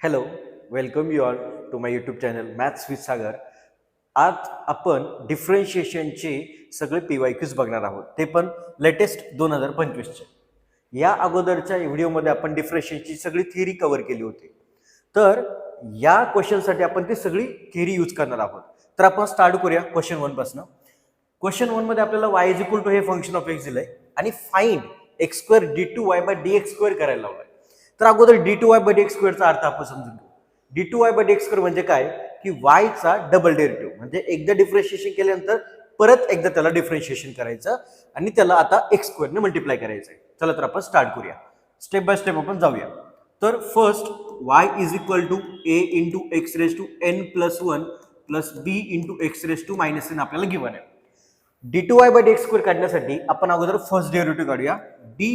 Hello, welcome you all to my YouTube channel maths with Sagar. आज आपण डिफरन्शिएशनचे सगळे PYQs बघणार आहोत, ते पण लेटेस्ट 2025चे. या अगोदरच्या व्हिडिओमध्ये आपण डिफरन्शिएशनची सगळी थिअरी कव्हर केली होती. तर या क्वेश्चनसाठी आपण ती सगळी थिअरी यूज करणार आहोत. तर आपण स्टार्ट करूया क्वेश्चन 1 पासून. क्वेश्चन 1 मध्ये आपल्याला y इज इक्वल टू हे फंक्शन ऑफ x दिलंय आणि find x square d2y bye dx square करायला लावलाय. तर अगोदर d2y बाय dx स्क्वेअरचा अर्थ आपण समजून घेऊ. d2y बाय dx स्क्वेअर म्हणजे काय की y चा डबल डेरिव्हेटिव्ह, म्हणजे एकदा डिफरन्शिएशन केल्यानंतर परत एकदा त्याला डिफरन्शिएशन करायचं आणि त्याला आता x स्क्वेअर ने मल्टिप्लाय करायचं आहे. चला तर आपण स्टार्ट करूया, स्टेप बाय स्टेप आपण जाऊया. तर first y is equal to a into x raise to n plus 1 plus b into x raise to minus n आपल्याला गिवन आहे. d2y बाय dx स्क्वेअर काढण्यासाठी आपण अगोदर फर्स्ट डेरिव्हेटिव्ह काढूया, dy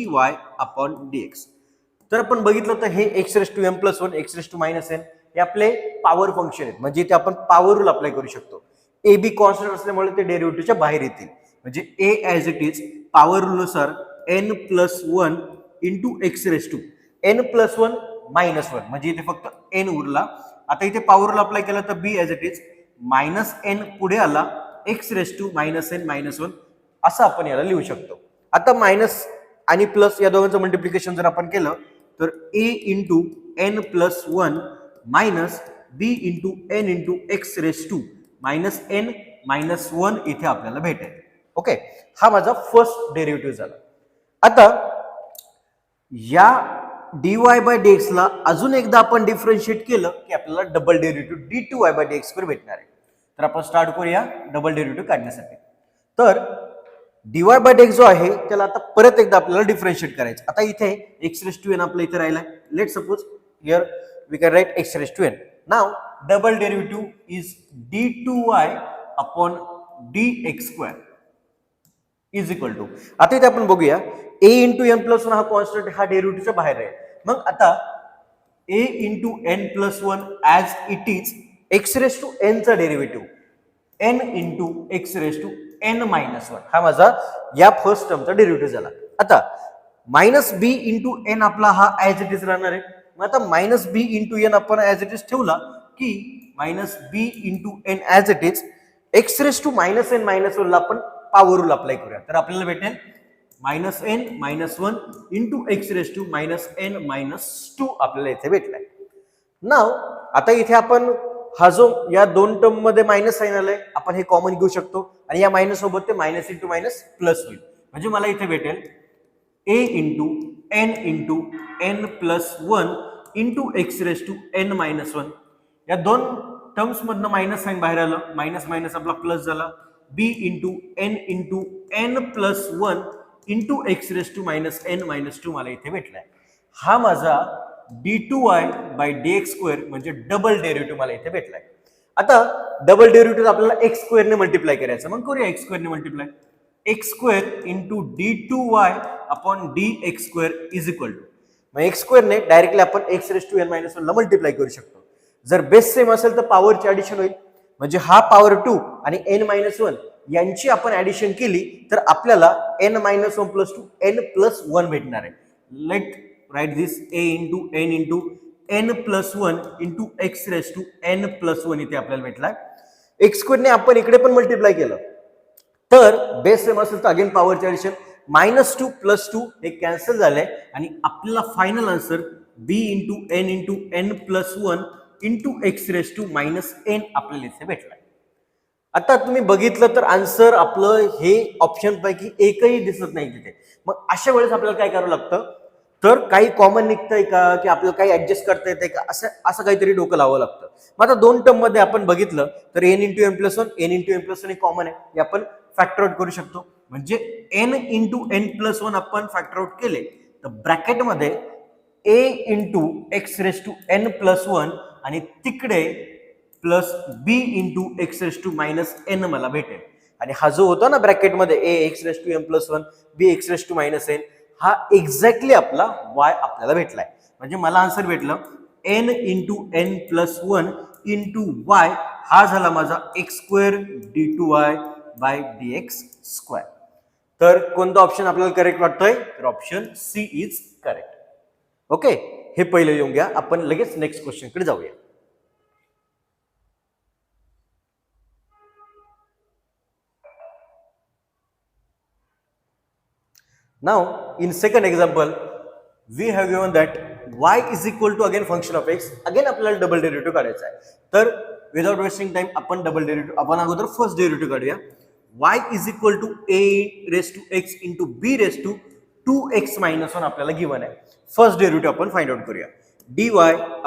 अपॉन dx. तर आपण बघितलं तर हे x raise to m plus 1 x raise to minus n हे आपले पॉवर फंक्शन आहेत, म्हणजे इथे आपण पॉवर रूल अप्लाय करू शकतो. ए बी कॉन्स्टंट असल्यामुळे ते डेरिव्हेटिव्हच्या बाहेर येतील, म्हणजे a as it is power rule नुसार n plus 1 into x raise to n plus 1 minus 1, म्हणजे इथे फक्त n उरला. आता इथे पॉवर रूल अप्लाय केला तर b as it is minus n पुढे आला x raise to minus n minus 1 असं आपण याला लिहू शकतो. आता मायनस आणि प्लस या दोघांचं मल्टिप्लिकेशन जर आपण केलं तर a into n plus 1 minus b into n into x raise to minus n minus 1 इथे आपल्याला भेटेल. ओके, हा माझा फर्स्ट डेरिव्हेटिव्ह झाला. आता या dy बाय dx ला अजून एकदा आपण डिफरन्शिएट केलं की आपल्याला double derivative d2y bye dx square भेटणार आहे. तर आपण स्टार्ट करूया डबल डेरिव्हेटिव्ह काढण्यासाठी. तर dy बाय dx जो आहे त्याला आता परत एकदा आपल्याला डिफरन्शिएट करायचं. आता इथे x रेज टू n आपल्या इथे राहिला. Let suppose here we can write x raised to n. Now double derivative is d2y upon dx square is equal to, आता इथे आपण बघूया a into n plus 1 हा कॉन्स्टंट हा डेरिव्हेटिव्हच्या बाहेर आहे. मग आता a into n plus 1 as it is x raised to n चा derivative n into x raised to n minus 1 हा माझा या फर्स्ट टर्मचा डेरिव्हेटिव्ह झाला. आता मायनस b इंटू n आपला हा ऍज इट इज राहणार आहे. मग आता मायनस बी इंटू एन आपण ऍज इट इज ठेवला की minus b into n as it is x raise to minus n minus 1 ला आपण पॉवर रूल अप्लाय करूया. तर आपल्याला भेटेल minus n minus 1 into x raise to minus n minus 2 आपल्याला इथे भेटलाय. नाव आता इथे आपण हा जो या दोन टर्म मध्ये मायनस साइन आलाय आपण हे कॉमन घेऊ शकतो आणि या मायनस सोबत ते मायनस इंटू मायनस प्लस होईल. म्हणजे मला इथे भेटेल a into n into n plus 1 into x raise to n minus 1. या दोन टर्म्स मधनं मायनस साइन बाहेर आलं, मायनस मायनस आपला प्लस झाला. b into n plus 1 into x raise to minus n minus 2 मला इथे भेटलाय. हा माझा d2y बाय dx स्क्वेअर म्हणजे डबल डेरिव्हेटिव्ह मला इथे भेटलाय. आता डबल डेरिव्हेटिव्ह आपल्याला एक्स स्क्वेअर ने मल्टिप्लाय करायचं. मग करूया एक्स स्क्वेअर ने multiply. X square into d2y upon dx square is equal to, मग एक्स स्क्वेअर ने डायरेक्टली आपण x raise to n minus 1 ला मल्टिप्लाय करू शकतो. जर बेस सेम असेल तर पॉवरची ऍडिशन होईल, म्हणजे हा पॉवर 2 आणि n मायनस 1 यांची आपण ऍडिशन केली तर आपल्याला n minus 1 plus 2 n plus 1 भेटणार आहे. Let write this a into n plus 1 into x raise to n plus 1 इथे आपल्याला भेटलाय. एक्स स्क्वेअर ने आपण इकडे पण मल्टिप्लाय केलं तर बेस सेम असेल तर अगेन पॉवरची ऍडिशन, मायनस 2 प्लस 2 हे कॅन्सल झालंय आणि आपल्याला final answer b into n plus 1 into x raise to minus n आपल्याला इथे भेटलाय. आता तुम्ही बघितलं तर आन्सर आपलं हे ऑप्शन पैकी एकही दिसत नाही तिथे. मग अशा वेळेस आपल्याला काय करावं लागतं, तर काही कॉमन निघतंय का की आपल्याला काही ऍडजस्ट करता येते का, असं काहीतरी डोकं लावावं लागतं. मग आता दोन टर्म मध्ये आपण बघितलं तर n into n plus 1 n into n plus 1 common आहे, हे आपण फॅक्टर आउट करू शकतो. म्हणजे n इंटू n प्लस 1 आपण फॅक्टर आउट केले तर ब्रॅकेटमध्ये a into x raise to n plus 1 आणि तिकडे plus b into x raise to minus n मला भेटेल. आणि हा जो होता ना ब्रॅकेटमध्ये a x raise to m plus 1 b x raise to minus n हा एक्झॅक्टली आपला y आपल्याला भेटलाय. म्हणजे मला आन्सर भेटलं n into n plus 1 into y हा झाला माझा x square d2y bye dx square. तर कोणतं ऑप्शन आपल्याला करेक्ट वाटतोय? तर option c is correct. Okay, हे पहिले लिहून घ्या. आपण लगेच नेक्स्ट क्वेश्चन कडे जाऊया. Now, in second example, we have given that y is equal to again function of x. Again आपल्याला डबल डेरिव्हेटिव्ह काढायचा आहे. तर विदाउट वेस्टिंग टाइम आपण डबल डेरिव्हेटिव्ह आपण अगोदर फर्स्ट डेरिव्हेटिव्ह काढूया. y is equal to a raised to x into b raised to 2x minus 1 आपल्याला given आहे. फर्स्ट डेरिव्हेटिव्ह आपण फाइंड आउट करूया. dy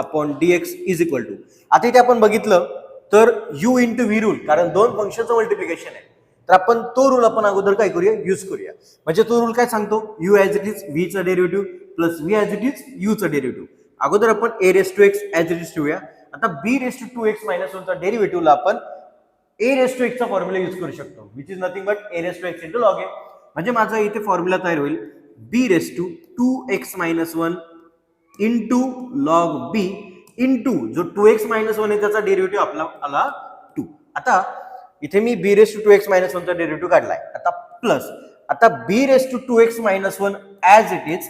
upon dx is equal to, आता इथे आपण बघितलं तर u into v रूल, कारण दोन फंक्शनचं मल्टिप्लिकेशन आहे. तर आपण तो रूल आपण अगोदर काय करूया? यूज करूया. म्हणजे तो रूल काय सांगतो? u as it is v चा derivative plus v as it is u चा डेरिव्हेटिव्ह. अगोदर आपण a raise to x as it is ठेवूया. आता b raise to 2x minus 1 चा डेरिव्हेटिव्हला आपण a रेस टू x चा फॉर्म्युला यूज करू शकतो, which is nothing but a raise to x into log a. म्हणजे माझा इथे फॉर्म्युला तयार होईल b raise to 2x minus 1 into log b into जो 2x minus 1 आहे त्याचा डेरिव्हेटिव्ह आपला आला 2. आता इथे मी b raise to 2x minus 1 चा डेरिव्हेटिव्ह काढलाय. आता प्लस आता b raise to 2x minus 1 as it is,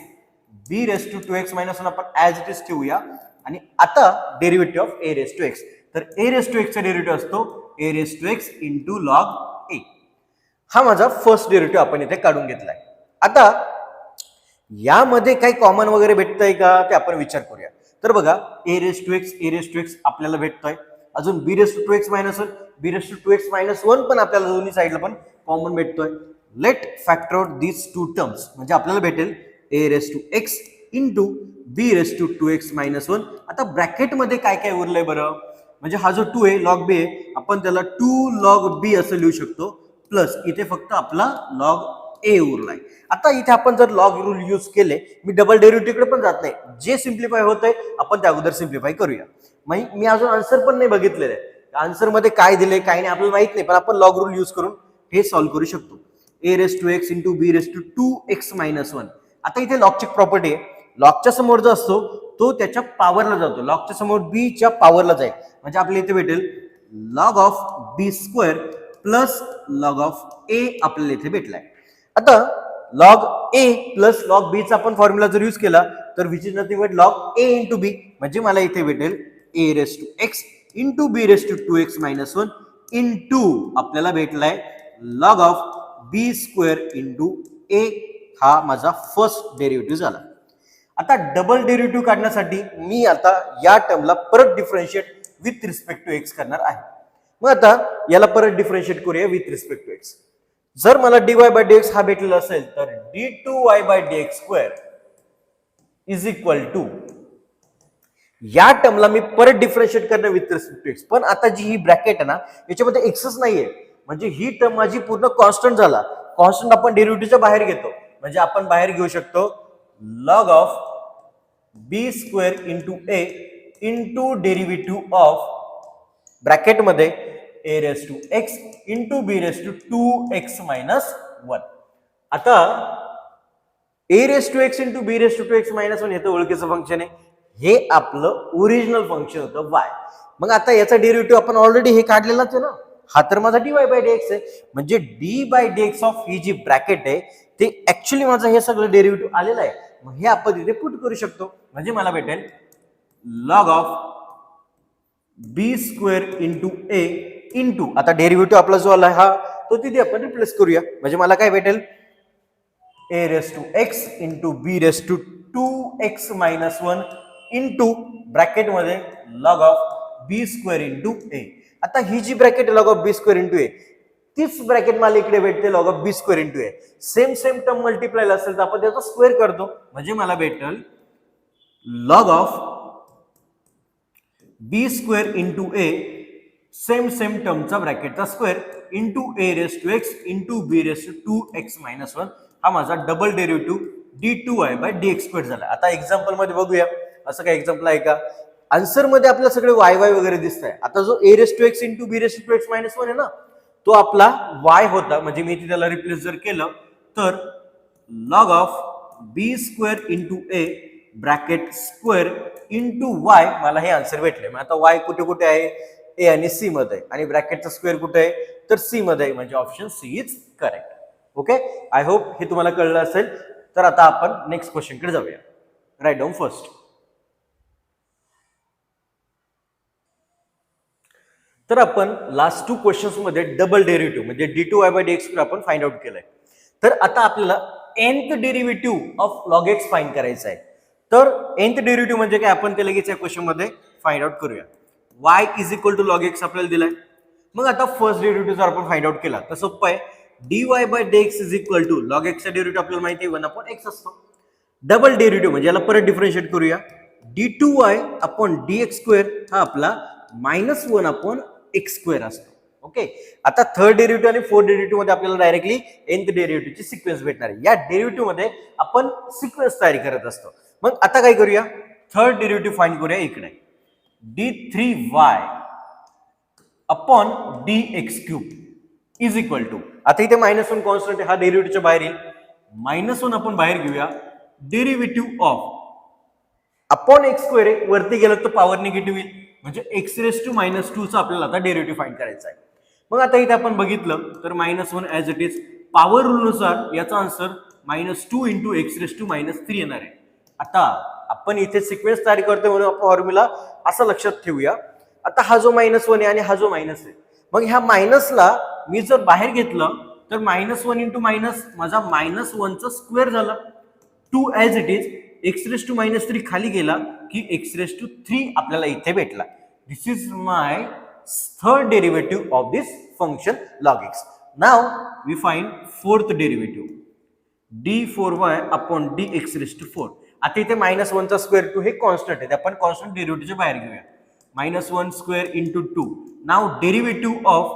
b raise to 2x minus 1 आपण ॲज इट इज ठेवूया. आणि आता derivative of a raise to x, तर a रेस टू x चा डेरिव्हेटिव्ह असतो a raise to x into log a. हा माझा first derivative आपण इथे काढून घेतलाय. आता यामध्ये काही कॉमन वगैरे भेटतंय का ते आपण विचार करूया. तर बघा, a रेस टू x आपल्याला भेटतोय. अजून b raise to 2x minus 1, b raise to 2x minus 1 पण आपल्याला दोन्ही साइडला पण कॉमन भेटतोय. Let factor out these two terms, म्हणजे आपल्याला भेटेल a raise to x into b raise to 2x minus 1. आता ब्रॅकेट मध्ये काय काय उरलंय बरं? म्हणजे हा जो 2 आहे लॉग b आहे, आपण त्याला 2 log b असं लिहू शकतो. प्लस इथे फक्त आपला log a उरलाय. आता इथे आपण जर लॉग रूल यूज केले, मी डबल डेरिव्हेटिव्ह कडे पण जात नाही, जे सिम्प्लिफाय होतंय आपण त्या अगोदर सिम्प्लिफाय करूया. मी अजून आन्सर पण नाही बघितलेलं आहे, आन्सर मध्ये काय दिले काय नाही आपल्याला माहित नाही, पण आपण लॉग रूल यूज करून हे सॉल्व्ह करू शकतो. a raise to x into b raise to 2x minus 1. आता इथे लॉगची प्रॉपर्टी आहे, लॉगच्या समोर जो असतो तो त्याच्या पॉवरला जातो, लॉगच्या समोर b च्या पॉवरला जाईल. म्हणजे आपल्याला इथे भेटेल log of b square plus log of a आपल्याला इथे भेटलाय. आता log a plus log b चा आपण फॉर्म्युला जर यूज केला तर which is nothing but log a into b, म्हणजे मला इथे भेटेल a raise to x into b raise to 2x minus 1 into आपल्याला भेटलाय log of b square into a. हा माझा फर्स्ट डेरिव्हेटिव्ह झाला. आता डबल डेरिव्हेटिव्ह काढण्यासाठी मी आता या टर्मला परत differentiate with respect to x करणार आहे. मग आता याला परत डिफरन्शिएट करूया विथ रिस्पेक्ट टू x. जर मला dy बाय dx हा भेटलेला असेल तर d2y bye dx square is equal to, या टर्मला मी परत डिफरन्शिएट करणार विथ रिस्पेक्ट टू x. पण आता जी ही ब्रॅकेट आहे ना याच्यामध्ये एक्सच नाहीये, म्हणजे ही टर्म माझी पूर्ण कॉन्स्टंट झाला. कॉन्स्टंट आपण डेरिव्हेटिव्हच्या बाहेर घेतो, म्हणजे आपण बाहेर घेऊ शकतो log of b square into a into derivative of bracket मध्ये a raise to x into b raise to 2x minus 1. आता a raise to x into b raise to 2x minus 1 हे तर ओळखीचं फंक्शन आहे, हे आपलं original function होतं y. मग आता याचा डेरिव्हेटिव्ह आपण ऑलरेडी हे काढलेलाच आहे ना, हा तर माझा dy बाय dx आहे. म्हणजे d बाय dx ऑफ ही जी ब्रॅकेट आहे ते ऍक्च्युअली माझं हे सगळं डेरिव्हेटिव्ह आलेलं आहे. मग हे आपण इथे पुट करू शकतो, म्हणजे मला भेटेल log of b square into a into, आता डेरिव्हेटिव्ह आपला जो आला हा तो तिथे आपण रिप्लेस करूया. म्हणजे मला काय भेटेल a raise to x into b raise to 2x minus 1 into bracket मध्ये log of b square into a. आता ही जी bracket log of b square into a, तीच ब्रॅकेट मला इकडे भेटते log of b square into a. Same term multiply असेल तर आपण त्याचा स्क्वेअर करतो, म्हणजे मला भेटेल log of b square into a same टर्मचा ब्रॅकेटचा square into a raise to x into b raise to 2x minus 1. हा माझा double derivative d2y bye dx square झाला. आता एक्झाम्पल मध्ये बघूया असं काय एक्झाम्पल आहे का. आन्सर मध्ये आपल्याला सगळे y वगैरे दिसत आहे. आता जो a raise to x into b raise to 2x minus 1 आहे ना, तो आपला y होता. म्हणजे मी त्याला रिप्लेस जर केलं तर log of b square into a bracket square into y, मला हे आन्सर भेटले. मग आता y कुठे कुठे आहे? a आणि c मध्ये, आणि ब्रॅकेटचा स्क्वेअर कुठे आहे? तर c मध्ये, म्हणजे option c is correct. Okay, I hope हे तुम्हाला कळलं असेल. तर आता आपण नेक्स्ट क्वेश्चनकडे जाऊया. Right down first. तर आपण लास्ट 2 क्वेश्चन्स मध्ये डबल डेरिव्हेटिव्ह म्हणजे d2y/dx आपण फाइंड आउट केलंय. तर आता आपल्याला nth derivative of log x find करायचं आहे. तर nth डेरिव्हेटिव्ह म्हणजे काय आपण ते लगेच या क्वेश्चन मध्ये फाइंड आउट करूया. y = log x आपल्याला दिलाय. मग आता फर्स्ट डेरिव्हेटिव्ह जर आपण फाइंड आउट केला तर सोपं आहे. dy/dx = log x चा डेरिव्हेटिव्ह आपल्याला माहिती आहे 1/x असतो. डबल डेरिव्हेटिव्ह म्हणजे याला परत डिफरन्शिएट करूया. d2y/dx² हा आपला -1/x² असतो. ओके, आता थर्ड डेरिव्हेटिव्ह आणि फोर्थ डेरिव्हेटिव्ह मध्ये आपल्याला डायरेक्टली nth डेरिव्हेटिव्हची सिक्वेन्स भेटणार आहे. या डेरिव्हेटिव्ह मध्ये आपण सिक्वेन्स तयारी करत असतो. मग आता काय करूया, थर्ड डेरिव्हेटिव्ह फाइंड करूया. इकडे d3y upon dx³ is equal to, आता इथे -1 कॉन्स्टंट हा डेरिव्हेटिव्हच्या बाहेर येईल. -1 आपण बाहेर घेऊया. डेरिव्हेटिव्ह ऑफ अपॉन x² वरती गेलं तर पॉवर निगेटिव्ह येईल म्हणजे x⁻² चा आपल्याला आता डेरिव्हेटिव्ह फाइंड करायचा आहे. मग आता इथे आपण बघितलं तर -1 as it is power rule नुसार याचा आन्सर -2 × x⁻³ येणार आहे. आता आपण इथे सिक्वेन्स तयार करतोय म्हणून फॉर्म्युला असं लक्षात ठेवूया. आता हा जो -1 आहे आणि हा जो मायनस आहे, मग ह्या मायनसला मी जर बाहेर घेतलं तर -1 × माझा -1 चा स्क्वेअर झाला. 2 ऍज इट इज x⁻³ खाली गेला की x⁻³ आपल्याला इथे भेटला. This is my third derivative of this function log x. Now we find fourth derivative d4y upon dx⁴. आता इथे -1 चा स्क्वेअर 2 हे कॉन्स्टंट आहे, आपण कॉन्स्टंट डेरिव्हेटिव्हच्या बाहेर घेऊया. -1² × 2. नाउ डेरिव्हेटिव्ह ऑफ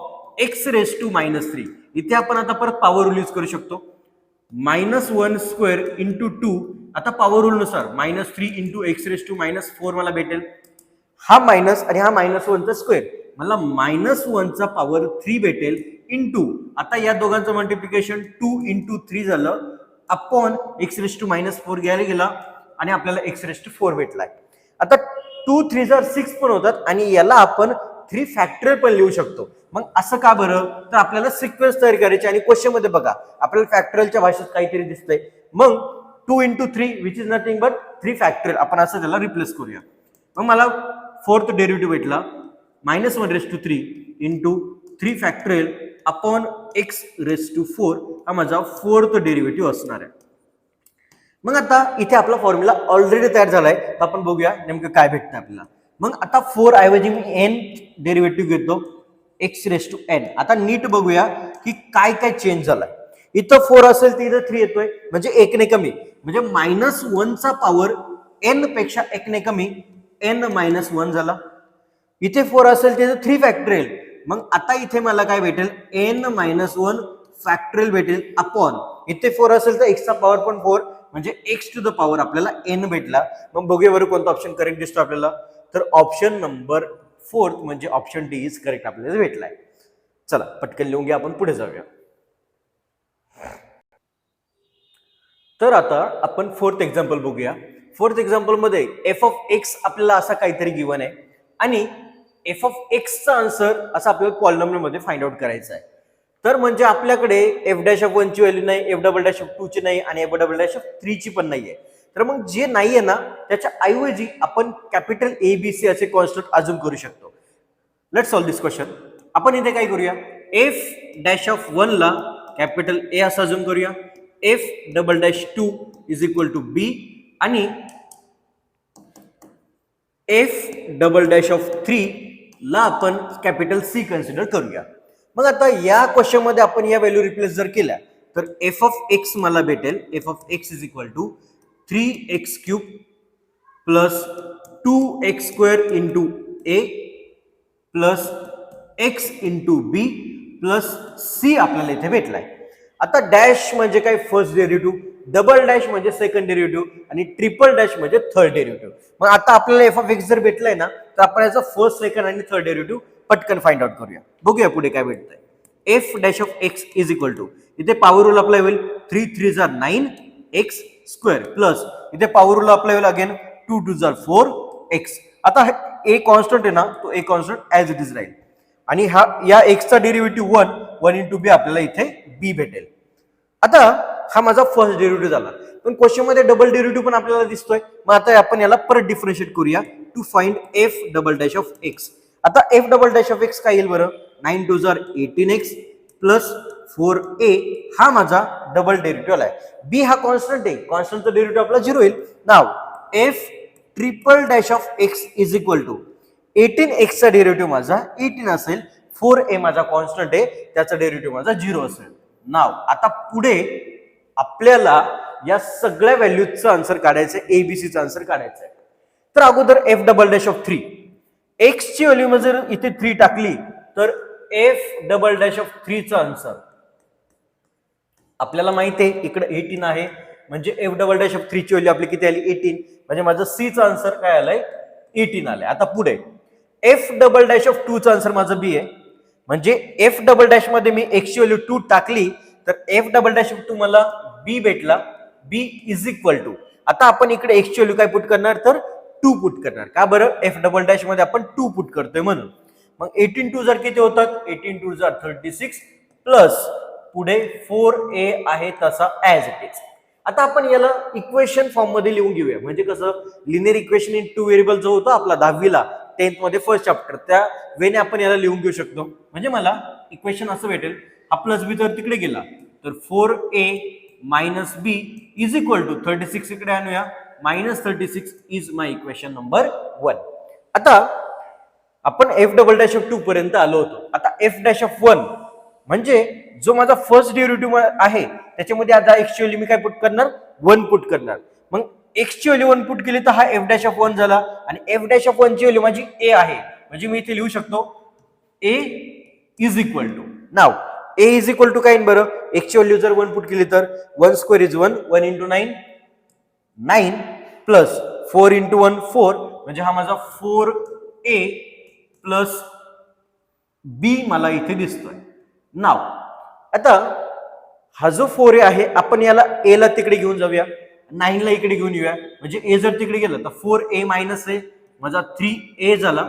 x⁻³ इथे आपण आता परत पॉवर रूल यूज करू शकतो. -1² × 2 आता पॉवर रूल नुसार -3 × x⁻⁴ मला भेटेल. हा मायनस आणि हा -1 चा स्क्वेअर मला -1 चा पॉवर 3 भेटेल इंटू, आता या दोघांचं मल्टिप्लिकेशन 2 × 3 झालं अपॉन x⁻⁴ घ्यायला गेला आणि आपल्याला x⁻⁴ भेटलाय. आता 2 3 6 पण होतात आणि याला आपण 3 फॅक्टोरियल पण लिहू शकतो. मग असं का बरं, तर आपल्याला सिक्वेन्स तयार करायची आणि क्वेश्चन मध्ये बघा आपल्याला फॅक्टोरियलच्या भाषेत काहीतरी दिसतंय. मग 2 × 3 which is nothing but 3 factorial आपण असं त्याला रिप्लेस करूया. मग मला फोर्थ डेरिव्हेटिव्ह भेटला -1⁻³ × 3 फॅक्टोरियल अपॉन x⁻⁴ हा माझा फोर्थ डेरिव्हेटिव्ह असणार आहे. मग आता इथे आपला फॉर्म्युला ऑलरेडी तयार झालाय, तर आपण बघूया नेमकं काय भेटतं आपल्याला. मग आता 4 ऐवजी मी n डेरिव्हेटिव्ह घेतो x⁻n. आता नीट बघूया की काय काय चेंज झालाय. इथं 4 असेल तर इथं 3 येतोय म्हणजे 1 ने कमी, म्हणजे -1 चा पॉवर n पेक्षा 1 ने कमी n-1 झाला. इथे 4 असेल तर इथं 3 फॅक्टोरियल, मग आता इथे मला काय भेटेल n-1 फॅक्टोरियल भेटेल अपॉन, इथे 4 असेल तर x चा पॉवर पण 4 म्हणजे x⁻⁴ आपल्याला n भेटला. मग बघूया बरं कोणता ऑप्शन करेक्ट दिसतो आपल्याला, तर ऑप्शन नंबर 4 म्हणजे ऑप्शन डी इज करेक्ट आपल्याला भेटलाय. चला पटकन लिहून घ्या, आपण पुढे जाऊया. तर आता आपण फोर्थ एक्झाम्पल बघूया. फोर्थ एक्झाम्पल मध्ये f(x) आपल्याला असा काहीतरी गिवन आहे आणि f(x) चा आन्सर असा आपल्याला पॉलिनॉमियल मध्ये फाइंड आउट करायचा आहे. तर म्हणजे आपल्याकडे f'(1) ची व्हॅल्यू नाही, f'(2) ची नाही आणि f'(3) ची पण नाहीये. तर मग जे नाहीये ना त्याच्या ऐवजी आपण कॅपिटल ABC असे कॉन्स्टंट अज्युम करू शकतो. Let's solve this question. आपण इथे काय करूया, f'(1) ला कॅपिटल A असं अज्युम करूया, f'(2) is equal to B आणि f'(3) ला आपण कॅपिटल C कन्सिडर करूया. मग आता या क्वेश्चन मध्ये आपण या व्हॅल्यू रिप्लेस जर केल्या तर f(x) मला भेटेल f(x) is equal to 3x³ plus 2x² into A plus x into B plus C आपल्याला इथे भेटलाय. आता डॅश म्हणजे काय, फर्स्ट डेरिव्हेटिव्ह, डबल डॅश म्हणजे सेकंड डेरिव्हेटिव्ह आणि ट्रिपल डॅश म्हणजे थर्ड डेरिव्हेटिव्ह. मग आता आपल्याला f(x) जर भेटलाय ना तर आपण याचा फर्स्ट, सेकंड आणि थर्ड डेरिव्हेटिव्ह पटकन फाइंड आउट करूया. बघूया पुढे काय भेटतंय. f'(x) इज इक्वल टू, इथे पॉवर रूल अप्लाय होईल, 3 3 जा 9x² प्लस इथे पॉवर रूल अप्लाय होईल अगेन 2 2 जा 4x. आता a कॉन्स्टंट आहे ना, तो a constant as it is राहील आणि हा या x चा डेरिव्हेटिव्ह 1 1 इंटू b आपल्याला इथे b भेटेल. आता हा माझा फर्स्ट डेरिव्हेटिव्ह झाला, पण क्वेश्चन मध्ये डबल डेरिव्हेटिव्ह पण आपल्याला दिसतोय. मग आता आपण याला परत डिफरन्शिएट करूया to find F double dash of X. आता F double dash of X काय येईल बरं? 9 2 18x प्लस 4a हा माझा डबल डेरिव्हेटिव्ह आहे. बी हा कॉन्स्टंट आहे, कॉन्स्टंटचा डेरिव्हेटिव्ह आपला 0 येईल. Now F triple dash of x is equal to 18x चा डेरिव्हेटिव्ह माझा 18 असेल, 4a माझा कॉन्स्टंट आहे, त्याचा डेरिव्हेटिव्ह माझा 0 असेल. नाव आता पुढे आपल्याला या सगळ्या व्हॅल्यूजचं आन्सर काढायचं आहे, एबीसीचं आन्सर काढायचं आहे. तर अगोदर F double dash of 3, x ची व्हॅल्यू जर इथे 3 टाकली तर एफ डबल डॅश ऑफ 3 चा आन्सर आपल्याला माहिती आहे इकडे 18 आहे, म्हणजे एफ डबल डॅश ऑफ 3 ची व्हॅल्यू आपली किती आली? 18. म्हणजे माझं सी चा आन्सर काय आलाय? 18 आलाय. आता पुढे एफ डबल डॅश ऑफ 2 चा आन्सर माझं बी आहे, म्हणजे एफ डबल डॅश मध्ये मी एक्स ची व्हॅल्यू 2 टाकली तर एफ डबल डॅश ऑफ 2 मला बी भेटला. बी इज इक्वल टू, आता आपण इकडे एक्स ची व्हॅल्यू काय पुट करणार? तर 2 पुट करणार. का बरं? एफ डबल डॅश मध्ये आपण 2 पुट करतोय म्हणून. मग 18 2 जर किती होतात? 18 2 36 प्लस पुढे 4a आहे तसा ऍज इट इज. आता आपण याला इक्वेशन फॉर्म मध्ये लिहून घेऊया. म्हणजे कसं, लिनियर इक्वेशन इन 2 व्हेरिएबल जो होता आपला 10वीला 10th मध्ये फर्स्ट चॅप्टर, त्या वेने आपण याला लिहून घेऊ शकतो. म्हणजे मला इक्वेशन असं भेटेल, हा प्लस बी जर तिकडे गेला तर 4a minus B is equal to 36 इकडे आणूया, minus 36 is my equation number 1. आता आपण एफ डबल डॅश ऑफ 2 पर्यंत आलो होतो. आता एफ डॅश ऑफ 1 म्हणजे जो माझा फर्स्ट डेरिव्हेटिव्ह आहे त्याच्यामध्ये आता एक्स ची व्हॅल्यू मी काय पुट करणार? 1 पुट करणार. मग एक्स ची व्हॅल्यू 1 पुट केली तर हा एफ डॅश ऑफ 1 झाला, आणि एफ डॅश ऑफ 1 ची व्हॅल्यू माझी ए आहे, म्हणजे मी इथे लिहू शकतो A is equal to. Now A is equal to काय बरं? एक्स ची व्हॅल्यू जर 1 पुट केली तर 1 square is 1, 1 into 9 9 plus 4 into 1 4, म्हणजे हा माझा 4a प्लस बी मला इथे दिसतोय. नाव आता हा जो 4a आहे आपण याला a ला तिकडे घेऊन जाऊया, 9 ला इकडे घेऊन येऊया. म्हणजे a जर तिकडे गेलं तर 4a मायनस a माझा 3a झाला,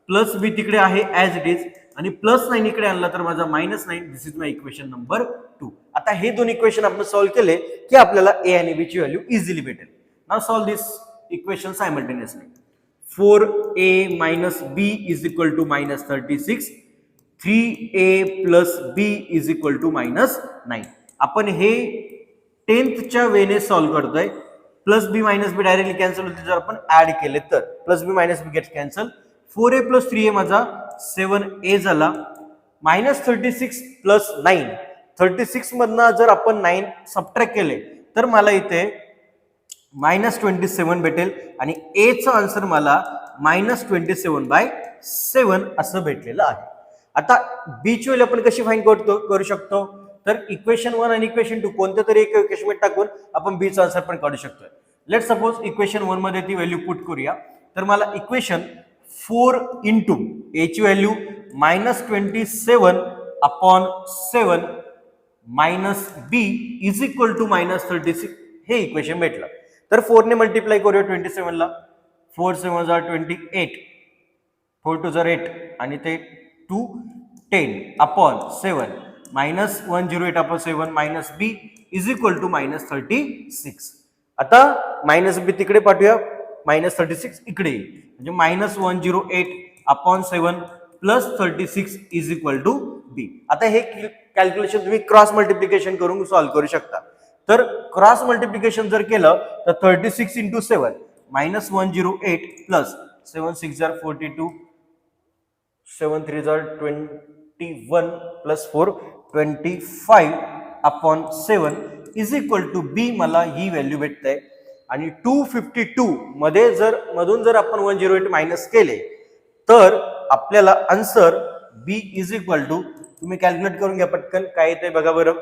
प्लस बी तिकडे आहे ऍज इट इज, आणि प्लस 9 इकडे आणला तर माझा minus 9. This is my equation number 2. आता हे दोन इक्वेशन आपण सॉल्व्ह केले की आपल्याला a आणि b ची व्हॅल्यू इझिली भेटेल. Now solve this equation simultaneously. 4a minus b is equal to minus 36, 3a plus b is equal to minus 9. आपण हे 10th च्या वेने सॉल्व्ह करतोय. Plus B minus B directly cancel होते जर आपण ऍड केले तर. Plus B minus B gets cancel. 4a plus 3a माझा 7a झाला, मायनस 36 प्लस 9. 36 मधनं जर आपण 9 सबट्रॅक्ट केले तर मला इथे मायनस 27 भेटेल, आणि a चा आन्सर मला मायनस 27/7 असं भेटलेलं आहे. आता बी ची व्हॅल्यू आपण कशी फाइंड करू शकतो? तर इक्वेशन 1 आणि इक्वेशन 2 कोणत्या तरी एक इक्वेशन मध्ये टाकून आपण बी चा आन्सर पण काढू शकतो. लेट सपोज इक्वेशन 1 मध्ये ती व्हॅल्यू पुट करूया. तर मला इक्वेशन 4 इंटू ए ची value minus 27/7 minus B is equal to minus 36 हे इक्वेशन भेटलं. तर 4 ने मल्टिप्लाय करूया 27 ला. 4 7 जार 28, 4 2 जार 8, आणि ते 2 10/7 minus 108/7 minus B is equal to minus 36. आता मायनस बी तिकडे पाठवूया, मायनस 36 इकडे येईल, म्हणजे minus 108/7 plus 36 is equal to B. आता हे कॅल्क्युलेशन तुम्ही क्रॉस मल्टिप्लिकेशन करून सॉल्व्ह करू शकता. तर क्रॉस मल्टिप्लिकेशन जर केलं तर 36 इंटू 7 मायनस 108 प्लस 7 6 जार 42, 7 3 जार 21 plus 4 25/7 is equal to B. मला ही व्हॅल्यू भेटते. आणि 252 मध्ये मधून जर आपण 108 मायनस केले तर आपल्याला answer b is equal to, तुम्ही कॅल्क्युलेट करून घ्या पटकन काय येते बघा बरं.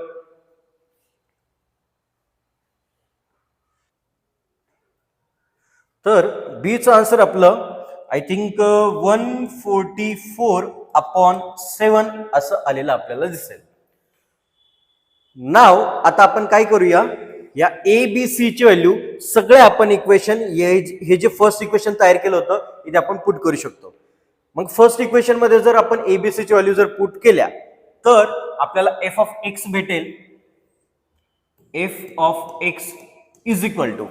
तर बी चं आन्सर आपलं आय थिंक 144/7 असं आलेलं आपल्याला दिसेल. नाव आता आपण काय करूया, या ए बी सी ची व्हॅल्यू सगळे आपण इक्वेशन हे जे फर्स्ट इक्वेशन तयार केलं होतं इथे आपण पुट करू शकतो. मग फर्स्ट इक्वेशन मध्ये जर आपण एबीसी ची व्हॅल्यू जर पुट केल्या तर आपल्याला एफ ऑफ एक्स भेटेल f of x is equal to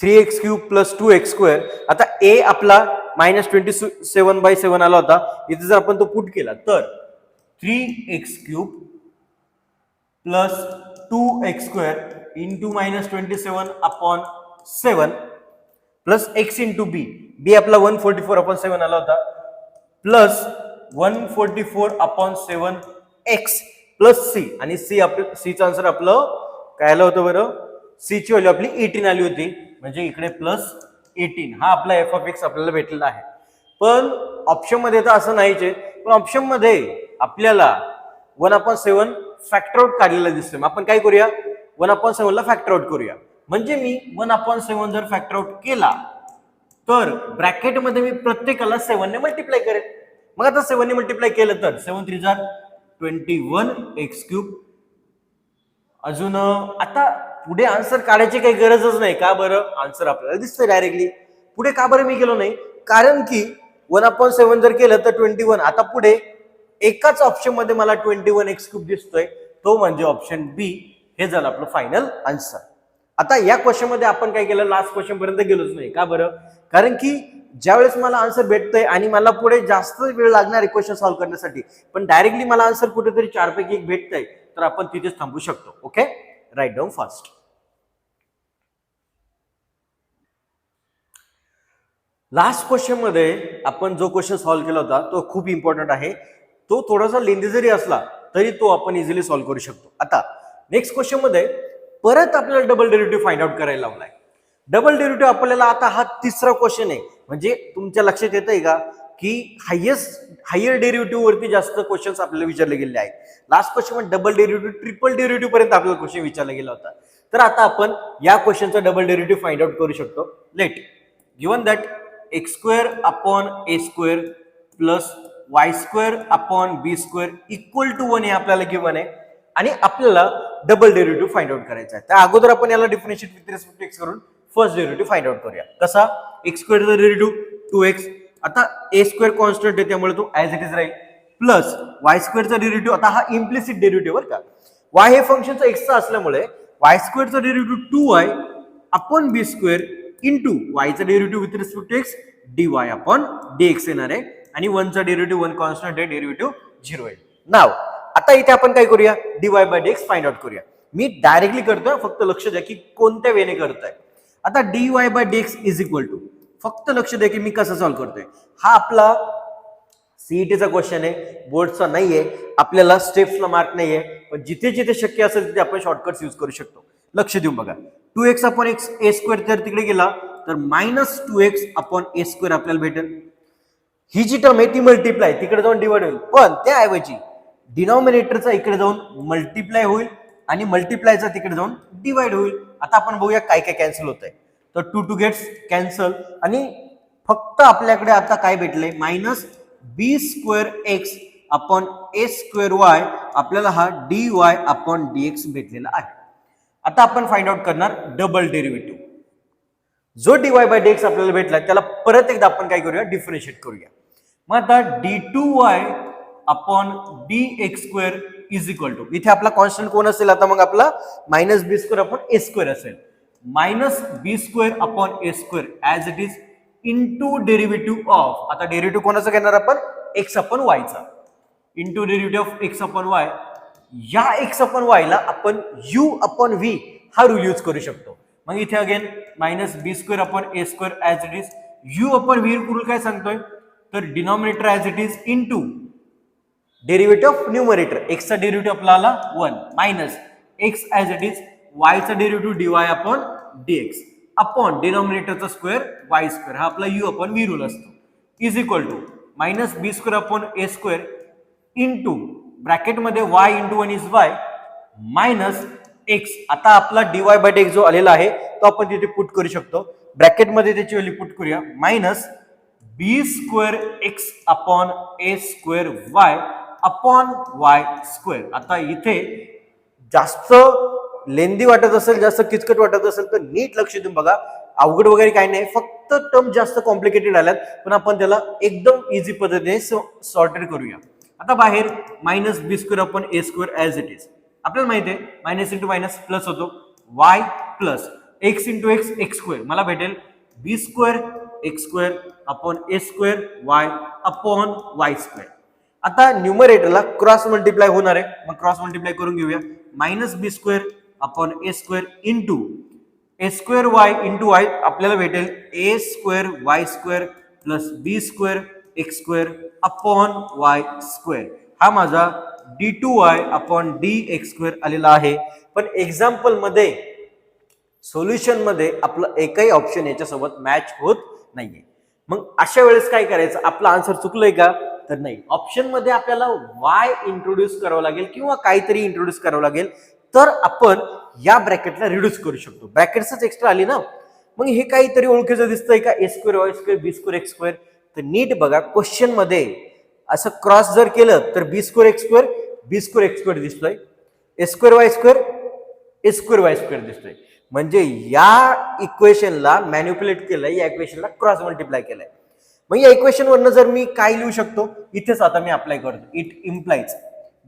3x³ plus 2x². आता ए आपला -27/7 आला होता. इथे जर आपण तो पुट केला तर 3x³ plus 2x² into -27/7 plus x into B. B आपला 144/7 आला होता प्लस 144/7 x प्लस सी. आणि सी सीचं आन्सर आपलं काय आलं होतं बरं? सी ची व्हॅल्यू आपली 18 आली होती. म्हणजे इकडे प्लस 18 हा आपला एफ ऑफ एक्स आपल्याला भेटलेला आहे. पण ऑप्शन मध्ये तर असं नाहीच आहे. पण ऑप्शन मध्ये आपल्याला 1/7 फॅक्टर आउट काढलेला दिसतोय. मग आपण काय करूया? 1/7 ला फॅक्टर आउट करूया. म्हणजे मी 1/7 जर फॅक्टर आउट केला तर ब्रॅकेटमध्ये मी प्रत्येकाला 7 ने मल्टिप्लाय करेन. मग आता 7 ने मल्टिप्लाय केलं तर 7 3 21x³. अजून आता पुढे आन्सर काढायची काही गरजच नाही. का बरं? आन्सर आपल्याला दिसतंय डायरेक्टली. पुढे का बरं मी गेलो नाही? कारण की 1/7 जर केलं तर 21. आता पुढे एकाच ऑप्शन मध्ये मला 21x³ दिसतोय. तो म्हणजे ऑप्शन बी. हे झालं आपलं फायनल आन्सर. आता या क्वेश्चन मध्ये आपण काय केलं? लास्ट क्वेश्चन पर्यंत गेलोच नाही. का बरं? कारण की ज्यावेळेस मला आन्सर भेटतंय आणि मला पुढे जास्त वेळ लागणार आहे क्वेश्चन सॉल्व्ह करण्यासाठी, पण डायरेक्टली मला आन्सर कुठेतरी 4 पैकी 1 भेटतंय, तर आपण तिथेच थांबू शकतो. Okay, right down fast. Last question मध्ये आपण जो क्वेश्चन सॉल्व्ह केला होता तो खूप इम्पॉर्टंट आहे. तो थोडासा लेंदी जरी असला तरी तो आपण इझिली सॉल्व्ह करू शकतो. आता नेक्स्ट क्वेश्चन मध्ये परत आपल्याला डबल डेरिव्हेटिव्ह फाइंड आउट करायला लावलाय. डबल डेरिव्हेटिव्ह आपल्याला आता हा तिसरा क्वेश्चन आहे. म्हणजे तुमच्या लक्षात येतंय का की हायर डेरिव्हेटिव्ह वरती जास्त क्वेश्चन्स आपल्याला विचारले गेले आहेत. लास्ट क्वेश्चन मध्ये डबल डेरिव्हेटिव्ह ट्रिपल डेरिव्हेटिव्ह पर्यंत आपल्याला क्वेश्चन विचारला गेला होता. तर आता आपण या क्वेश्चनचा डबल डेरिव्हेटिव्ह फाइंड आउट करू शकतो. Let given that x²/a² plus y²/b² equal to 1 हे आपल्याला गिवन आहे आणि आपल्याला डबल डेरिव्हेटिव्ह फाइंड आउट करायचा आहे. त्या अगोदर आपण याला differentiate with respect to x करून फर्स्ट डेरिव्हेटिव्ह फाइंड आउट करूया. कसा? x² चा डेरिव्हेटिव्ह 2x. आता a² कॉन्स्टंट आहे त्यामुळे तो ऍज इट इज राहील प्लस y² चा डेरिव्हेटिव्ह. आता हा इम्प्लिसिट डेरिव्हेटिव्ह बरं का. y हे फंक्शनचा x चा असल्यामुळे y² चा डेरिव्हेटिव्ह 2y/b² इंटू y चा derivative with respect to x dy/dx येणार आहे आणि 1 चा डेरिव्हेटिव्ह 1 कॉन्स्टंट आहे, डेरिव्हेटिव्ह 0 आहे. नाव आता इथे आपण काय करूया? dy/dx फाइंड आउट करूया. मी डायरेक्टली करतोय, फक्त लक्ष द्या की कोणत्या वेने करताय. आता dy/dx इज इक्वल टू, फक्त लक्ष द्या की मी कसं सॉल्व्ह करतोय. हा आपला सीईटीचा क्वेश्चन आहे, बोर्डचा नाहीये. आपल्याला स्टेप्सला मार्क नाहीये, पण जिथे जिथे शक्य असेल तिथे आपण शॉर्टकट्स यूज करू शकतो. लक्ष देऊन बघा. 2x/a² जर तिकडे गेला तर -2x/a² आपल्याला भेटेल. ही जी टर्म आहे ती मल्टिप्लाय तिकडे जाऊन डिवाइड होईल, पण त्याऐवजी डिनॉमिनेटरचा इकडे जाऊन मल्टिप्लाय होईल आणि मल्टिप्लायचा तिकडे जाऊन डिवाइड होईल. आता आपण बघूया काय काय कॅन्सल होत आहे. तर 2 2 गेट्स कॅन्सल आणि फक्त आपल्याकडे आता काय भेटलंय? -b²x/a²y. आपल्याला हा dy/dx भेटलेला आहे. आता आपण फाइंड आउट करणार डबल डेरिव्हेटिव्ह. जो dy/dx आपल्याला भेटला त्याला परत एकदा आपण काय करूया? डिफरन्शिएट करूया. मग आता d2y/dx² इज इक्वल टू, इथे आपला कॉन्स्टंट कोण असेल? आता मग आपला -b²/a² असेल. -b²/a² as it is into derivative of, आता डेरिव्हेटिव्ह कोणाचा घेणार आपण? x/y चा इंटू डेरिव्हेटिव्ह ऑफ x/y. या x/y ला आपण u/v हा रूल यूज करू शकतो. मग इथे again -b²/a² as it is u/v rule काय सांगतोय? तर denominator as it is into derivative of numerator. x चा डेरिव्हेटिव्ह आपल्याला 1 minus x as it is y चा डेरिव्हेटिव्ह dy/dx अपॉन डिनॉमिनेटरचा स्क्वेअर y² हा आपला u/v रूल असतो. Is equal to -b²/a² into bracket मध्ये y into 1 is y minus x. आता आपला dy/dx जो आलेला आहे तो आपण तिथे पुट करू शकतो. ब्रॅकेट मध्ये त्याची व्हॅल्यू पुट करूया मायनस b²x/a²y अपॉन y². आता इथे जास्त लेंदी वाटत असेल, जास्त किचकट वाटत असेल तर नीट लक्ष देऊन बघा. अवघड वगैरे काही नाही, फक्त टर्म जास्त कॉम्प्लिकेटेड आल्यात, पण आपण त्याला एकदम इझी पद्धतीने सॉर्टेड करूया. आता बाहेर -b²/a² ऍज इट इज. आपल्याला माहिती आहे मायनस इंटू मायनस प्लस होतो, Y plus X into X X square मला भेटेल B square x square upon ए square Y upon Y square. आता न्यूमरेटरला क्रॉस मल्टिप्लाय होणार आहे, मग क्रॉस मल्टिप्लाय करून घेऊया. Minus B square upon A square into A square Y into Y आपल्याला भेटेल A square Y square plus B square x square upon Y square. हा माझा d2y अपॉन dx स्क्वेअर आलेला आहे. पण एक्झाम्पल मध्ये सोल्युशन मध्ये आपलं एकही ऑप्शन याच्यासोबत मॅच होत नाहीये. मग अशा वेळेस काय करायचं, आपलं आन्सर चुकलंय का, तर नाही. ऑप्शन मध्ये आपल्याला y इंट्रोड्यूस करावं लागेल किंवा काहीतरी इंट्रोड्यूस करावं लागेल, तर आपण या ब्रॅकेटला रिड्यूस करू शकतो. ब्रॅकेट्सच एक्स्ट्रा आली ना. मग हे काहीतरी ओळखीचं दिसतंय का, ए square Y square b square x square. तर नीट बघा, क्वेश्चन मध्ये असं क्रॉस जर केलं तर बी square x square b square x square दिसतोय, ए square Y square a square Y square दिसतोय. म्हणजे या इक्वेशनला मॅन्युप्युलेट केलंय, या इक्वेशनला क्रॉस मल्टिप्लाय केलंय. मग या इक्वेशन वरनं जर मी काय लिहू शकतो, इथेच आता मी अप्लाय करतो. It implies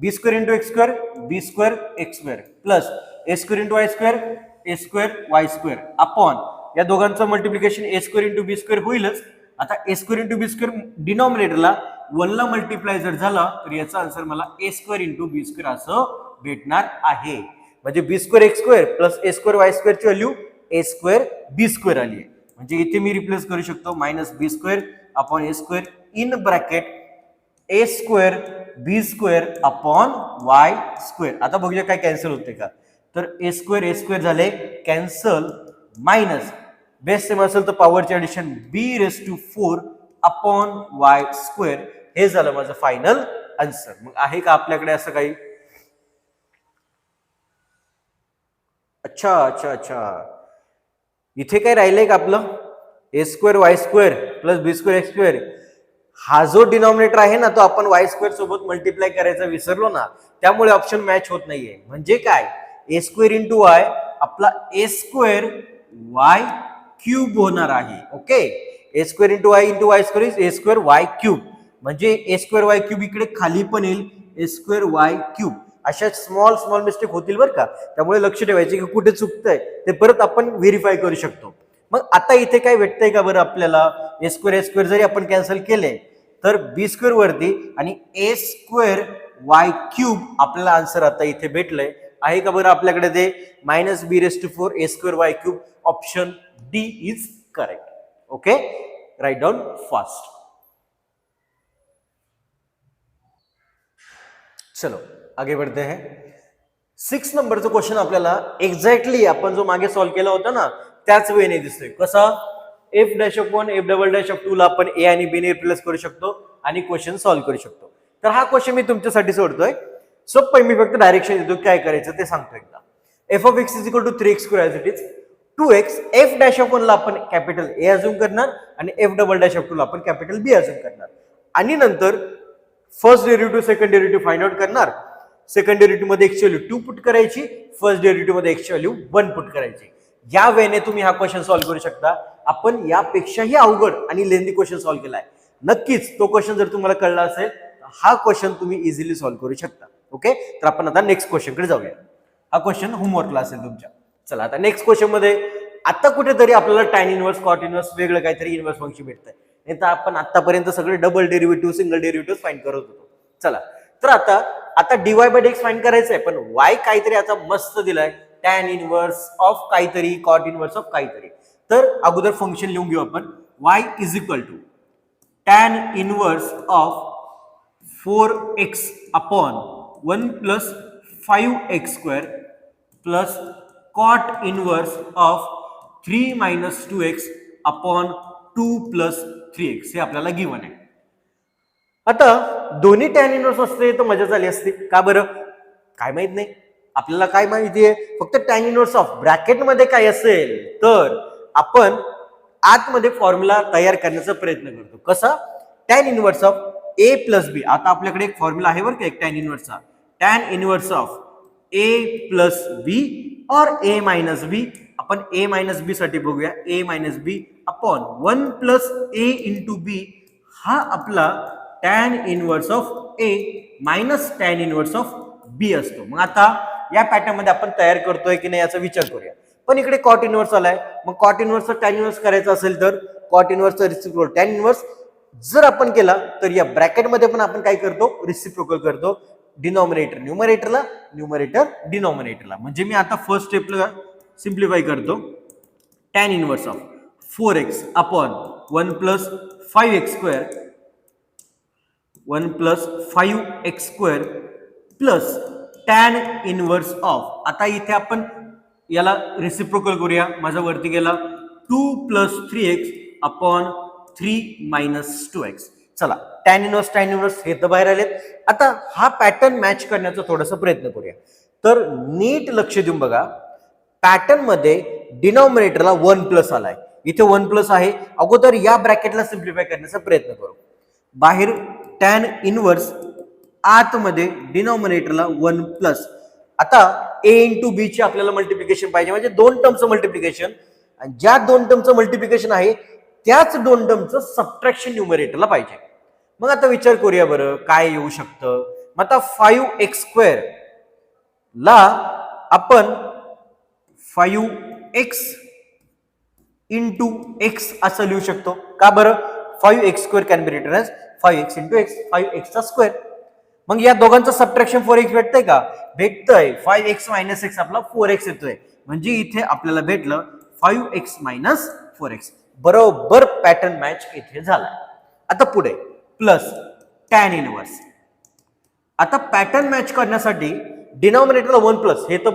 b square into x square b square x square plus a square into y square a square Y square upon या दोघांचं multiplication a square into b square होईलच. आता a square into b square डिनॉमिनेटरला 1 ला multiply जर झाला तर याचा आन्सर मला a square into b square असं भेटणार आहे. म्हणजे b square x square plus a square Y स्क्वेअरची value a square b square आली आहे. म्हणजे इथे मी रिप्लेस करू शकतो minus B square upon A square in bracket a square b square upon Y square. आता बघूया काय कॅन्सल होते का, तर ए स्क्वेअर झाले कॅन्सल मायनस बेस सेम असेल तर पॉवरचे addition b raise to 4 upon Y square. हे झालं माझं फायनल आन्सर. मग आहे का आपल्याकडे असं काही? अच्छा अच्छा अच्छा, इथे काय राहिलंय का आपलं ए square Y square plus B square x square. हा जो डिनॉमिनेटर आहे ना तो आपण वाय स्क्वेअर सोबत मल्टिप्लाय करायचा विसरलो ना, त्यामुळे ऑप्शन मॅच होत नाहीये. म्हणजे काय, ए स्क्वेअर इंटू वाय आपला ए स्क्वेअर वाय क्यूब होणार आहे. Okay, A square into y square is a square y cube. म्हणजे ए स्क्वेअर वाय क्यूब इकडे खाली पण येईल ए स्क्वेअर वाय क्यूब. अशा स्मॉल मिस्टेक होतील बरं का, त्यामुळे लक्ष ठेवायचे की कुठे चुकतंय ते परत आपण व्हेरीफाय करू शकतो. मग आता इथे काय भेटतंय का बरं आपल्याला, ए स्क्वेअर जरी आपण कॅन्सल केले तर बी स्क्वेअर वरती आणि ए स्क्वेअर वाय क्यूब आपल्याला आन्सर आता इथे भेटलंय. आहे का बरं आपल्याकडे ते minus b raise to 4 a square y cube. Option d is correct. Okay, right down fast. चलो आगे बढ़ते हैं. 6 नंबरचा क्वेश्चन आपल्याला एक्झॅक्टली आपण जो मागे सॉल्व्ह केला होता ना त्याच वेने दिसतोय. कसा, F dash of 1 F double dash of 2 ला आपण ए आणि बी ने रिप्लेस करू शकतो आणि क्वेश्चन सॉल्व्ह करू शकतो. तर हा क्वेश्चन मी तुमच्यासाठी सोडतोय. सोपं, मी फक्त डायरेक्शन देतो काय करायचं ते सांगतो एकदा. F of x is equal to 3x square as it is 2x. F dash of 1 ला आपण कॅपिटल ए अज्युम करणार आणि एफ डबल डॅश ऑफ 2 ला आपण कॅपिटल बी अज्युम करणार आणि नंतर first derivative second derivative find out करणार. सेकंड डेरिव्हेटिव्ह मध्ये एक्स व्हॅल्यू 2 पुट करायची, फर्स्ट डेरिव्हेटिव्ह मध्ये एक्स व्हॅल्यू 1 पुट करायची. या वेने तुम्ही हा क्वेश्चन सॉल्व्ह करू शकता. आपण यापेक्षाही अवघड आणि लेंदी क्वेश्चन सॉल्व्ह केलाय. नक्कीच तो क्वेश्चन जर तुम्हाला कळला असेल तर हा क्वेश्चन तुम्ही इझिली सॉल्व्ह करू शकता. ओके, तर आपण आता नेक्स्ट क्वेश्चन कडे जाऊया. हा क्वेश्चन होमवर्कला असेल तुमच्या. चला आता नेक्स्ट क्वेश्चन मध्ये आता कुठेतरी आपल्याला टॅन इनवर्स कॉट इनवर्स वेगळं काहीतरी इनवर्स फंक्शन भेटतंय. नाही तर आपण आतापर्यंत सगळे double derivative single derivative find करत होतो. चला तर आता डीवाय बाय डीएक्स फाइंड करायचं आहे, पण वाय काहीतरी आता मस्त दिलाय टॅन इनवर्स ऑफ काहीतरी कॉट इनवर्स ऑफ काहीतरी. तर अगोदर फंक्शन लिहून घेऊ आपण. y is equal to tan inverse of 4x upon 1 plus 5x square plus cot inverse of 3 minus 2x upon 2 plus 3x. हे आपल्याला गिवन आहे. आता दोन्ही टॅन इनवर्स असते तर मजा झाली असती. का बरं, काय माहित नाही आपल्याला. काय माहितीये, फक्त टॅन इनवर्स ऑफ ब्रॅकेट मध्ये काय असेल तर आपण आतमध्ये फॉर्म्युला तयार करण्याचा प्रयत्न करतो. कसा, tan inverse of A plus B. आता आपल्याकडे एक फॉर्म्युला आहे बरं का एक टॅन इनवर्सचा. Tan inverse of A plus B और ए मायनस बी. आपण ए मायनस बी साठी बघूया. A minus B upon 1 plus A into B. हा आपला tan inverse of A minus tan inverse of B असतो. मग आता या पॅटर्न मध्ये आपण तयार करतोय की नाही याचा विचार करूया. पण इकडे कॉट इनव्हर्स आलाय, मग कॉट इनव्हर्सचा टॅन इनव्हर्स करायचा असेल तर कॉट इनव्हर्सचा रिसिप्रोकल टॅन इनव्हर्स जर आपण केला तर या ब्रॅकेट मध्ये पण आपण काय करतो, रिसिप्रोकल करतो. डिनॉमिनेटर न्यूमरेटरला, न्यूमरेटर डिनॉमिनेटरला. म्हणजे मी आता फर्स्ट स्टेपला सिम्प्लिफाय करतो. Tan inverse of 4x upon 1 plus 5x square 1 plus 5x square plus tan inverse of, आता इथे आपण याला रिसिप्रोकल करूया. माझा वरती गेला 2 plus 3x upon 3 minus 2x. चला टॅन इनव्हर्स हे तर बाहेर आलेत. आता हा पॅटर्न मॅच करण्याचा थोडासा प्रयत्न करूया. तर नीट लक्ष देऊन बघा, पॅटर्न मध्ये डिनॉमिनेटरला 1 प्लस आलाय, इथे 1 प्लस आहे. अगोदर या ब्रॅकेटला सिम्प्लिफाय करण्याचा प्रयत्न करू. बाहेर टॅन इनव्हर्स, आतमध्ये डिनॉमिनेटरला 1 प्लस. आता a इंटू बी ची आपल्याला मल्टिप्लिकेशन पाहिजे, म्हणजे दोन टर्मचं मल्टिप्लिकेशन. ज्या दोन टर्मचं मल्टिप्लिकेशन आहे त्याच दोन टर्मचं सबट्रॅक्शन न्यूमरेटरला पाहिजे. मग आता विचार करूया बरं काय येऊ शकतं. मग आता 5x स्क्वेअर ला आपण 5x इंटू एक्स असं लिहू शकतो. का बरं, 5x square can be written as 5x into x, 5x चा स्क्वेअर. मग या दोघांचं सबट्रॅक्शन 4x भेटतंय का, भेटतंय. 5x मायनस एक्स आपला 4x येतोय, म्हणजे इथे आपल्याला भेटलं 5x मायनस 4x. बरोबर पॅटर्न मॅच इथे झाला. आता पुढे प्लस टॅन इनव्हर्स. आता पॅटर्न मॅच करण्यासाठी डिनॉमिनेटरला 1 प्लस हे तर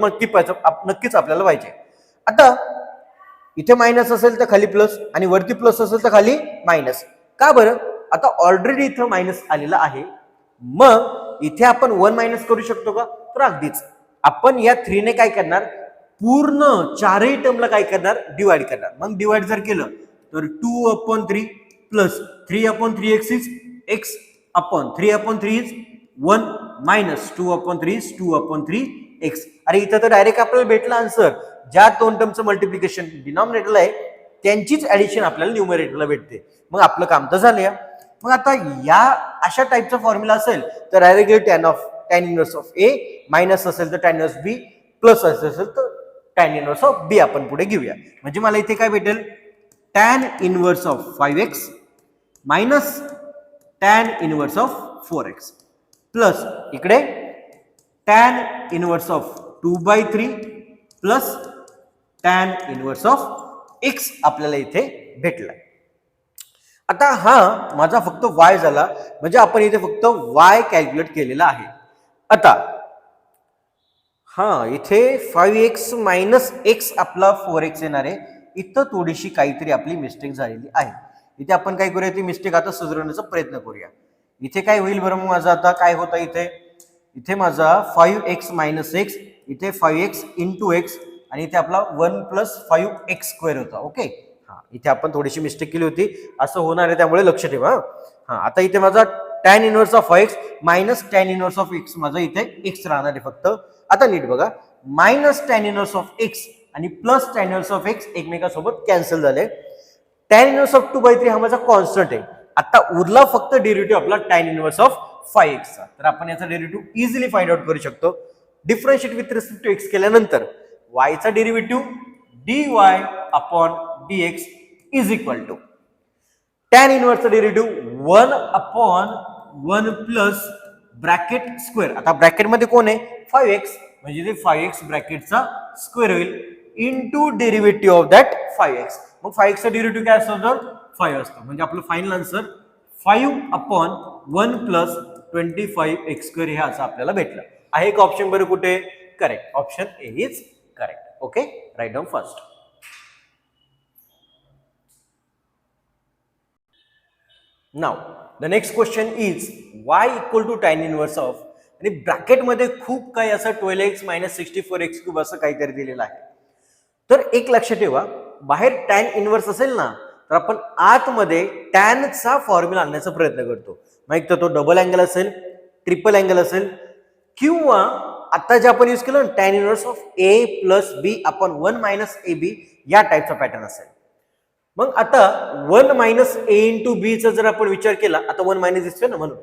नक्कीच आपल्याला पाहिजे. आता इथे मायनस असेल तर खाली प्लस आणि वरती प्लस असेल तर खाली मायनस. का बरं, आता ऑलरेडी इथं मायनस आलेला आहे, मग इथे आपण 1 मायनस करू शकतो का, तर अगदीच. आपण या 3 ने काय करणार, पूर्ण चारही टर्मला काय करणार, डिवाइड करणार. मग डिवाइड जर केलं तर 2/3 plus 3/3x is x upon 3/3 is 1 minus 2/3 is 2/3x. अरे इथं तर डायरेक्ट आपल्याला भेटला आन्सर. ज्या दोन टर्मचं मल्टिप्लिकेशन डिनॉमिनेटरला आहे त्यांचीच ऍडिशन आपल्याला न्यूमरेटरला भेटते. मग आपलं काम तर झालं. मग आता या अशा टाईपचा फॉर्म्युला असेल तर directly tan inverse of A, minus असेल तर टॅन इनव्हर्स बी, प्लस असेल तर टॅन इनव्हर्स ऑफ बी आपण पुढे घेऊया. म्हणजे मला इथे काय भेटेल, tan inverse of 5x minus tan inverse of 4x plus इकडे tan inverse of 2/3 plus tan inverse of x आपल्याला इथे भेटला. आता हा माझा फक्त y झाला, म्हणजे आपण इथे फक्त y कॅल्क्युलेट केलेला आहे. आता हा इथे 5x मायनस x आपला 4x येणार आहे. इथं थोडीशी काहीतरी आपली मिस्टेक झालेली आहे. इथे आपण काय करूया, ती मिस्टेक आता सुधारण्याचा प्रयत्न करूया. इथे काय होईल बरं, मग माझं आता काय होतं, इथे माझा 5x मायनस एक्स, इथे 5x इंटू एक्स आणि इथे आपला 1 प्लस 5x स्क्वेअर होता. ओके, हा इथे आपण थोडीशी मिस्टेक केली होती, असं होणार आहे, त्यामुळे लक्ष ठेवा. हा आता इथे माझा tan inverse of 5x minus tan inverse of x, माझा इथे x राहणार आहे फक्त. आता नीट बघा, minus tan inverse of x आणि plus tan inverse of x एकमेकांसोबत कॅन्सल झाले. टॅन इनव्हर्स ऑफ 2/3 हा माझा कॉन्स्टंट आहे. आता उरला फक्त डेरिव्हेटिव्ह आपला टॅन इनव्हर्स ऑफ 5x चा. तर आपण याचा डेरिव्हेटिव्ह इझिली फाइंड आउट करू शकतो. Differentiate with respect to x केल्यानंतर y चा derivative dy upon dx is equal to tan इनव्हर्सचा derivative 1 upon 1 plus bracket square. आता ब्रॅकेट मध्ये कोण आहे, 5x, म्हणजे ते 5x ब्रॅकेटचा स्क्वेअर होईल into derivative of that 5x. मग 5x चा डेरिव्हेटिव्ह काय असतो, तर 5 असतो. म्हणजे आपलं final answer 5 upon 1 plus 25x square हे असं आपल्याला भेटलं आहे. का ऑप्शन बरं कुठे, correct, option A is correct. Okay, right down first. Now the next question is y equal to tan inverse of, आणि ब्रॅकेटमध्ये खूप काही असं 12x मायनस 64x क्यूब असं काहीतरी दिलेलं आहे. तर एक लक्षात ठेवा, बाहेर टॅन इनव्हर्स असेल ना, तर आपण आतमध्ये टॅनचा फॉर्म्युला आणण्याचा प्रयत्न करतो. मग तर तो डबल अँगल असेल, ट्रिपल अँगल असेल, किंवा आता जे आपण यूज केलं tan inverse of a plus b upon 1 minus a b, या टाईपचा पॅटर्न असेल. मग आता 1 मायनस ए इंटू बी चा जर आपण विचार केला, आता 1 मायनस दिसतोय ना, म्हणून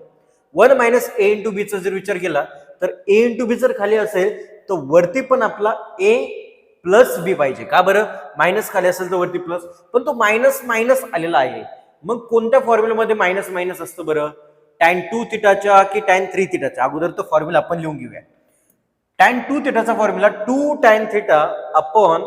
1 मायनस ए इंटू बी चा जर विचार केला तर ए इंटू बी जर खाली असेल तर वरती पण आपला ए प्लस बी पाहिजे. का बरं? मायनस खाली असेल तर वरती प्लस, पण तो मायनस मायनस आलेला आहे. मग कोणत्या फॉर्म्युलामध्ये मायनस मायनस असतं बरं? tan 2 थिटाच्या की tan 3 थिटाच्या? अगोदर तो फॉर्म्युला आपण लिहून घेऊया. tan 2 थिटाचा formula 2 tan theta upon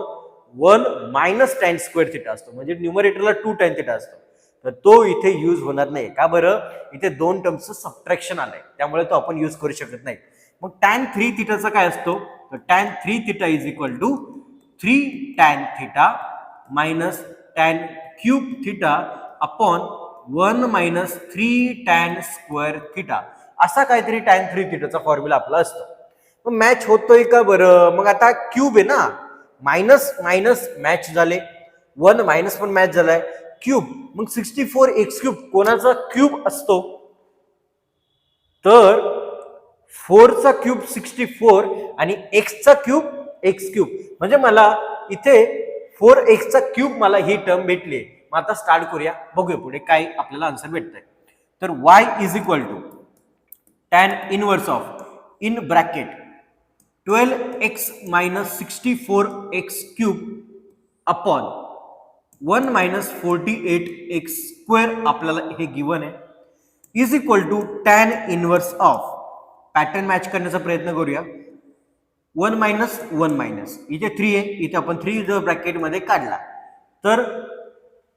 1 minus tan square theta असतो. म्हणजे न्यूमरेटरला 2 tan थिटा असतो. तर तो इथे यूज होणार नाही. का बरं? इथे दोन टर्म्सचं सबट्रॅक्शन आलंय, त्यामुळे तो आपण यूज करू शकत नाही. मग tan 3 थिटाचा काय असतो? तर tan 3 theta is equal to 3 tan theta minus tan cube theta upon 1 minus 3 tan square theta, असा काहीतरी tan 3 थिटाचा फॉर्म्युला आपला असतो. मग मॅच होतोय का बरं? मग आता क्यूब आहे ना, मायनस मायनस मॅच झाले, 1 मायनस पण मॅच झालाय, क्यूब. मग 64 एक्स क्यूब कोणाचा क्यूब असतो? तर 4 चा क्यूब 64 आणि x चा क्यूब एक्स क्यूब. म्हणजे मला इथे 4x चा क्यूब मला ही टर्म भेटली. मग आता स्टार्ट करूया, बघूया पुढे काय आपल्याला आन्सर भेटतंय. तर y is equal to tan inverse of in bracket 12x minus 64x cube upon 1 minus 48x square आपल्याला हे गिवन आहे, is equal to tan inverse of, pattern match करण्याचा प्रयत्न करूया, 1 मायनस 1 मायनस, इथे 3 आहे, इथे आपण 3 जर ब्रॅकेटमध्ये काढला तर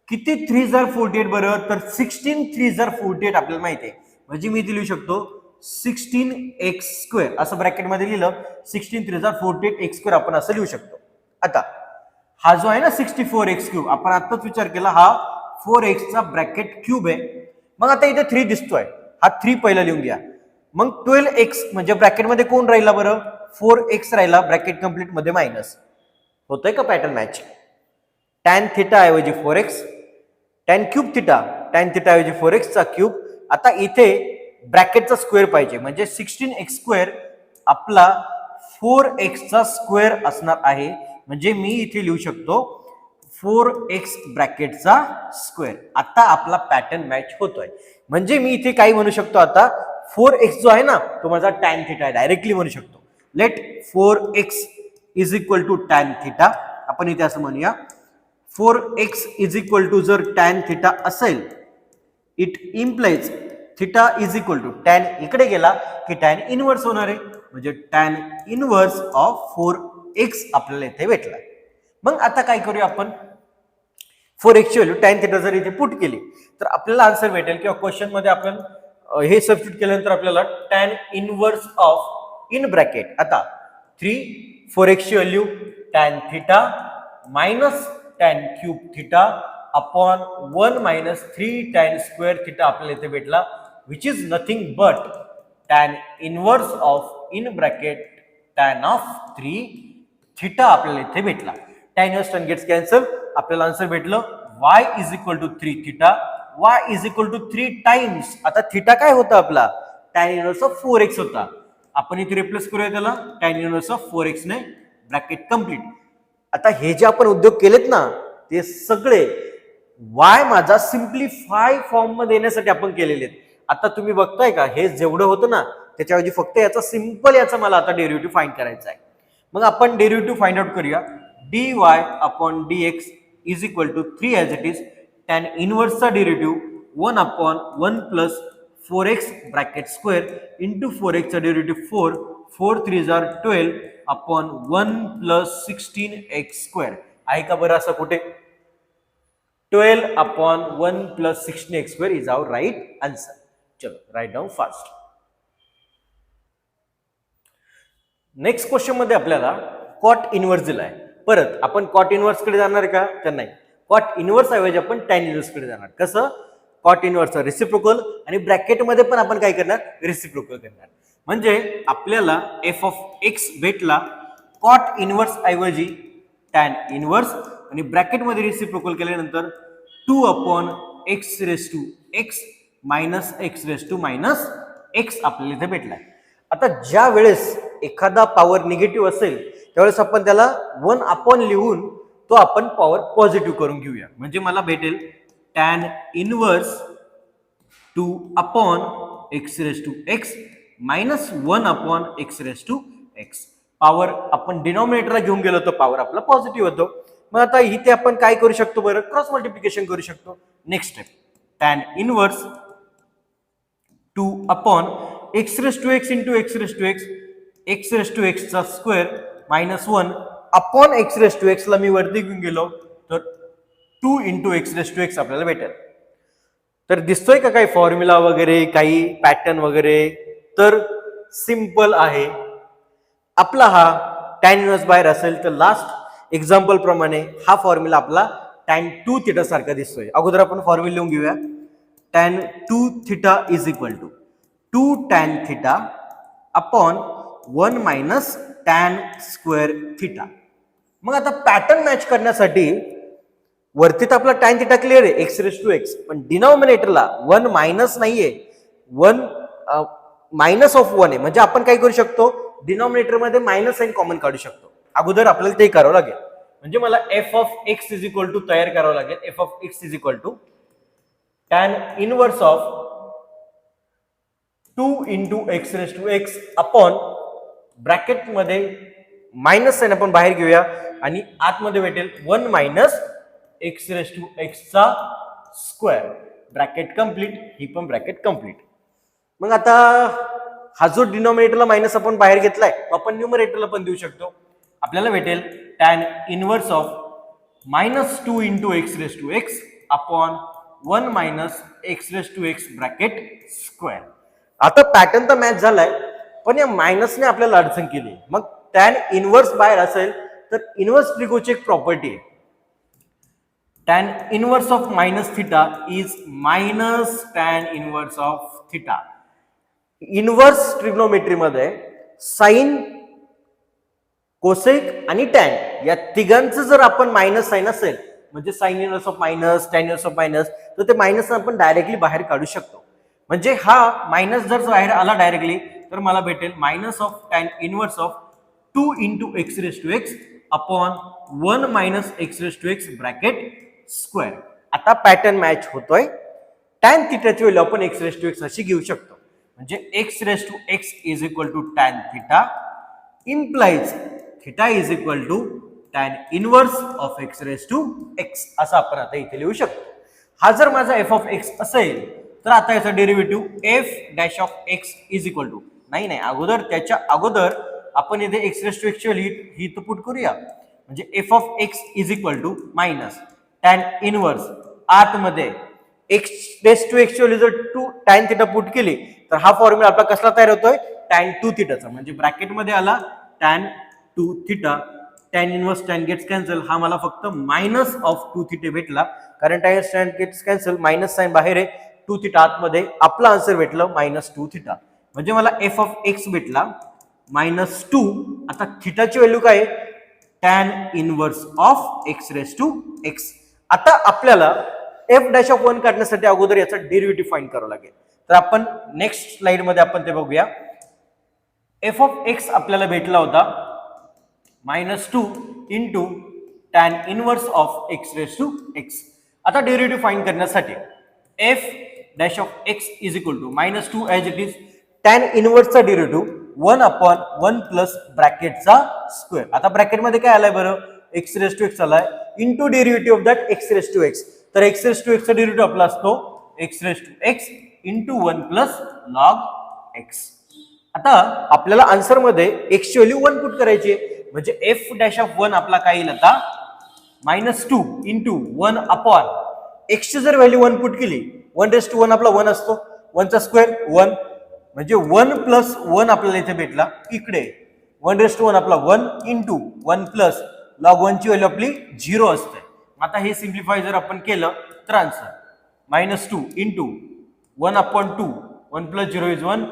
किती 3 जार 48 बरं? तर 16 3 जार 48 आपल्याला माहिती आहे. म्हणजे मी इथे लिहू शकतो 16x स्क्वेअर असं ब्रॅकेटमध्ये लिहिलं, 16 3 जार 48 x स्क्वेअर आपण असं लिहू शकतो. आता हा जो आहे ना 64x क्यूब, आपण आत्ताच विचार केला, हा 4x चा ब्रॅकेट क्यूब आहे. मग आता इथे 3 दिसतोय, हा 3 पहिला लिहून घ्या. मग 12x म्हणजे ब्रॅकेटमध्ये कोण राहिला बरं? 4x राहिला, ब्रॅकेट कंप्लीट मध्ये मायनस. होतोय का पॅटर्न मॅच? tan थिटा ऐवजी 4x, tan cube theta, tan theta ऐवजी 4x चा क्यूब. आता इथे ब्रॅकेटचा स्क्वेअर पाहिजे, म्हणजे 16x स्क्वेअर आपला 4x चा स्क्वेअर असणार आहे. म्हणजे मी इथे लिहू शकतो 4x ब्रॅकेटचा स्क्वेअर. आता आपला पॅटर्न मॅच होतोय. म्हणजे मी इथे काय म्हणू शकतो, आता 4x जो आहे ना तो माझा tan थिटा आहे, डायरेक्टली म्हणू शकतो. Let 4x is equal to tan theta. आपण इथे असं म्हणूया, 4x इज इक्वल टू जर tan थिटा असेल, it implies theta is equal to tan, इकडे गेला की tan इनवर्स होणार आहे, म्हणजे tan इनवर्स ऑफ 4x आपल्याला इथे भेटला. मग आता काय करूया आपण, 4x ची व्हॅल्यू tan थिटा जर इथे पुट केली तर आपल्याला आन्सर भेटेल, किंवा क्वेश्चन मध्ये आपण हे सबस्टिट्यूट केल्यानंतर आपल्याला tan inverse of in bracket, आता 3 4x ची value tan theta minus tan cube theta upon 1 minus 3 tan square theta आपल्याला इथे भेटला, which is nothing but tan inverse of in bracket tan of 3 theta आपल्याला इथे भेटला. tan inverse tan gets cancel, आपल्याला answer भेटलं y is equal to 3 theta, y is equal to 3 times, आता theta काय होता आपला? tan इनवर्स ऑफ 4x होता. आपण इथे रिप्लेस करूया त्याला tan इनवर्स ऑफ 4x ने, ब्रॅकेट कंप्लीट. आता हे जे आपण उद्योग केलेत ना, ते सगळे y माझा सिम्प्लिफाय फॉर्म मध्ये येण्यासाठी आपण केलेले आहेत. आता तुम्ही बघताय का, हे जेवढं होतं ना त्याच्याऐवजी फक्त याचा सिंपल याचा मला आता डेरिव्हेटिव्ह फाइंड करायचा आहे. मग आपण डेरिव्हेटिव्ह फाइंड आउट करूया. dy upon dx is equal to 3 as it is tan इनवर्सचा derivative 1 upon 1 plus 4x bracket square into 4x चा डेरिव्हेटिव्ह 4, 4 3 जार 12 अपॉन 1 प्लस 16x स्क्वेअर. आहे का बरं असं कुठे? 12 upon 1 plus 16x square is our right answer. चलो write down fast. Next question मध्ये आपल्याला कॉट इनवर्स दिलाय. परत आपण कॉट इनवर्स कडे जाणार का? तर नाही, कॉट इनवर्स ऐवजी आपण tan इनवर्स कडे जाणार. कसं? कॉट इनवर्सचा रेसिप्रोकल, आणि ब्रॅकेट मध्ये पण आपण काय करणार? रेसिप्रोकल करणार. म्हणजे आपल्याला f ऑफ x भेटला कॉट इनवर्स ऐवजी tan इनवर्स, आणि ब्रॅकेट मध्ये रेसिप्रोकल केल्यानंतर 2 upon x raise to x minus x raise to minus x आपल्याला इथे भेटलाय. आता ज्या वेळेस एखादा पॉवर निगेटिव्ह असेल त्यावेळेस आपण त्याला 1 अपॉन लिहून तो आपण पॉवर पॉझिटिव्ह करून घेऊया. म्हणजे मला भेटेल tan inverse 2 upon x raise to x minus 1 upon x raise to x. Power आपण डिनॉमिनेटरला घेऊन गेलो तर पॉवर आपला पॉझिटिव्ह होतो. मग आता इथे आपण काय करू शकतो बरं, क्रॉस मल्टिप्लिकेशन करू शकतो. Next step, tan inverse 2 upon X raise to X into x raise to X, X raise to x चा square minus 1 upon X raise to X ला मी वरती घेऊन गेलो तर 2 into x raise to X आपल्याला भेटेल. तर दिसतोय का काही फॉर्म्युला वगैरे, काही पॅटर्न वगैरे? तर सिंपल आहे. आपला हा टॅन इनवर्स बाहेर असेल तर लास्ट एक्झाम्पल प्रमाणे हा फॉर्म्युला आपला टॅन 2 थिटा सारखा दिसतोय. अगोदर आपण फॉर्म्युला लिहून घेऊया. Tan 2 theta is equal to 2 tan theta upon 1 minus tan square theta. मग आता पॅटर्न मॅच करण्यासाठी वरती तर आपला टॅन थिटा क्लिअर आहे, एक्स रेस टू एक्स, पण डिनॉमिनेटरला 1 मायनस नाहीये, 1 मायनस ऑफ 1 आहे. म्हणजे आपण काय करू शकतो, डिनॉमिनेटर मध्ये मायनस साइन कॉमन काढू शकतो. अगोदर आपल्याला ते करावं लागेल. म्हणजे मला f of x is equal to तयार करावं लागेल. F of x is equal to tan inverse of 2 into x raise to x upon bracket मध्ये मायनस साइन आपण बाहेर घेऊया आणि आतमध्ये भेटेल 1 minus x raise to x चा स्क्वेअर. ब्रॅकेट कंप्लीट, ही पण ब्रॅकेट कंप्लीट. मग आता हा जो डिनॉमिनेटरला मायनस आपण बाहेर घेतलाय, आपण न्यूमरेटरला पण देऊ शकतो. आपल्याला भेटेल tan inverse of minus 2 into x raise to x upon 1 minus x raise to x bracket square. आता पॅटर्न तर मॅच झालाय, पण या मायनसने आपल्याला अडचण केली. मग टॅन इनवर्स बाहेर असेल तर इनवर्स ट्रिगोची एक प्रॉपर्टी आहे, tan inverse of minus theta is minus tan inverse of theta. Inverse trigonometry मध्ये साइन, कोसेक आणि टॅन या तिघांचं जर आपण मायनस साइन असेल, म्हणजे sine inverse of minus, tan inverse of minus, तर ते मायनस आपण डायरेक्टली बाहेर काढू शकतो. म्हणजे हा मायनस जर बाहेर आला डायरेक्टली तर मला भेटेल minus of tan inverse of 2 into x raise to x upon 1 minus x raise to x bracket square. आता पॅटर्न मॅच होतोय. टॅन थिटाची व्हॅल्यू आपण एक्स रेस टू एक्स अशी घेऊ शकतो. म्हणजे x raise to x is equal to tan theta implies theta is equal to tan inverse of x raise to x असं आपण आता इथे लिहू शकतो. हा जर माझा एफ ऑफ एक्स असेल तर आता याचा derivative F dash of x is equal to नाही अगोदर त्याच्या अगोदर आपण इथे एक्स रेस टू एक्स ही तर पुट करूया. म्हणजे F of x is equal to minus tan inverse आतमध्ये X raise to X value जर 2 टॅन थिटा पुट केली तर हा फॉर्म्युला आपला कसला तयार होतोय, टॅन 2 थिटाचा. म्हणजे ब्रॅकेट मध्ये आला tan 2 theta, tan inverse tan gets cancel, हा मला फक्त मायनस ऑफ 2 थिटा भेटला. कारण tan tan gets cancel, minus sign बाहेर आहे, 2 थिटा आतमध्ये, आपला आन्सर भेटलं मायनस 2 थिटा. म्हणजे मला एफ ऑफ एक्स भेटला मायनस 2. आता थिटाची व्हॅल्यू काय आहे, tan inverse of x raise to x. आता आपल्याला एफ डॅश ऑफ 1 काढण्यासाठी अगोदर याचा डेरिव्हेटिव्ह फाइंड करावं लागेल. तर आपण नेक्स्ट स्लाइड मध्ये आपण ते बघूया. एफ ऑफ एक्स आपल्याला भेटला होता minus 2 into tan inverse of x raise to x. आता डेरिव्हेटिव्ह फाइंड करण्यासाठी F dash of x is equal to minus 2 as it is tan इनवर्सचा डेरिव्हेटिव्ह 1 अपॉन 1 प्लस ब्रॅकेटचा स्क्वेअर. आता ब्रॅकेट मध्ये काय आलाय बरं, एक्स रेस टू एक्स आलाय into derivative of that X raise to X. तर एक्स रेस टू एक्सचा डेरिव्हेटिव्ह आपला असतो X raise to X into 1 plus log x. आता आपल्याला आन्सर मध्ये एक्स ची व्हॅल्यू 1 पुट करायची आहे. म्हणजे एफ डॅश ऑफ 1 आपला काय येईल आता मायनस 2 इंटू 1 अपॉन एक्स ची जर व्हॅल्यू 1 पुट केली, 1 रेस टू 1 आपला 1 असतो, 1 चा स्क्वेअर 1, म्हणजे 1 प्लस 1 आपल्याला इथे भेटला. इकडे 1 रेस टू 1 आपला 1 इंटू 1 प्लस लॉग 1 ची व्हॅल्यू आपली 0 असते. आता हे सिम्प्लिफाय जर आपण केलं तर answer minus 2 into 1 upon 2, 1 plus 0 is 1,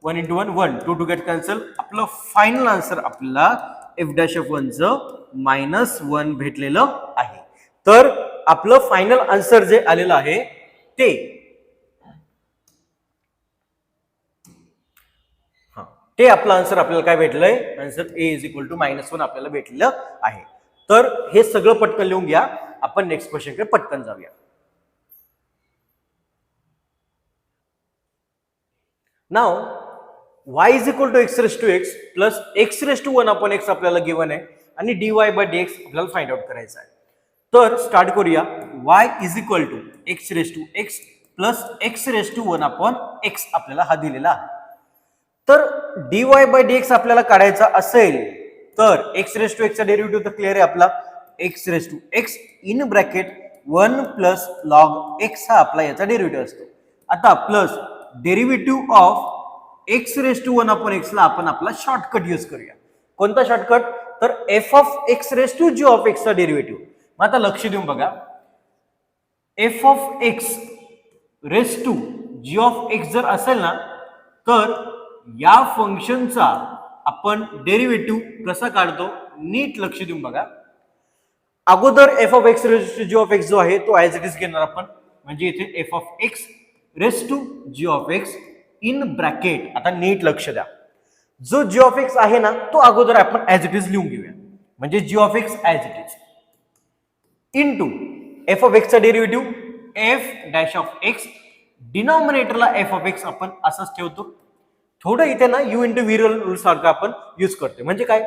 1 into 1 1, 2 two get cancel. आपलं फायनल आन्सर आपल्याला एफ डॅश ऑफ 1 चं मायनस 1 भेटलेलं आहे. तर आपलं फायनल आन्सर जे आलेलं आहे ते आपलं आन्सर आपल्याला काय भेटलंय, answer A is equal to minus 1 आपल्याला भेटलेलं आहे. तर हे सगळं पटकन लिहून घ्या. आपण नेक्स्ट क्वेश्चनकडे पटकन जाऊया. Now y is equal to x raise to x plus x raise to 1/x आपल्याला गिवन आहे आणि dy बाय dx आपल्याला फाइंड आउट करायचं आहे. तर स्टार्ट करूया. y is equal to x raise to x plus x raise to 1/x आपल्याला हा दिलेला आहे. तर dy बाय dx आपल्याला काढायचा असेल तर एक्स रेस टू एक्सचा डेरिव्हेटिव्ह तर क्लिअर आहे आपला x raise to x in bracket 1 plus log x हा आपला याचा डेरिव्हेटिव्ह असतो. आता plus derivative of x raise to 1/x ला आपण आपला शॉर्टकट यूज करूया. कोणता शॉर्टकट? तर f of x raise to g of x चा डेरिव्हेटिव्ह. मग आता लक्ष देऊन बघा, f of x raise to g of x जर असेल ना तर या फंक्शनचा आपण डेरिव्हेटिव्ह कसा काढतो नीट लक्ष देऊन बघा. अगोदर f of x raise to g of x जो आहे तो ऍज इट इज घेणार आपण, म्हणजे इथे f of x raise to g of x in bracket. आता नीट लक्ष द्या, जो जी ऑफ एक्स आहे ना तो अगोदर आपण ऍज इट इज लिहून घेऊया, म्हणजे G of X as it is into F of एक्सचा derivative F dash of X, डिनॉमिनेटरला एफ ऑफ एक्स आपण असंच ठेवतो. थोडं इथे ना यू इंटू व्ही रूल सारखं आपण यूज करतो. म्हणजे काय,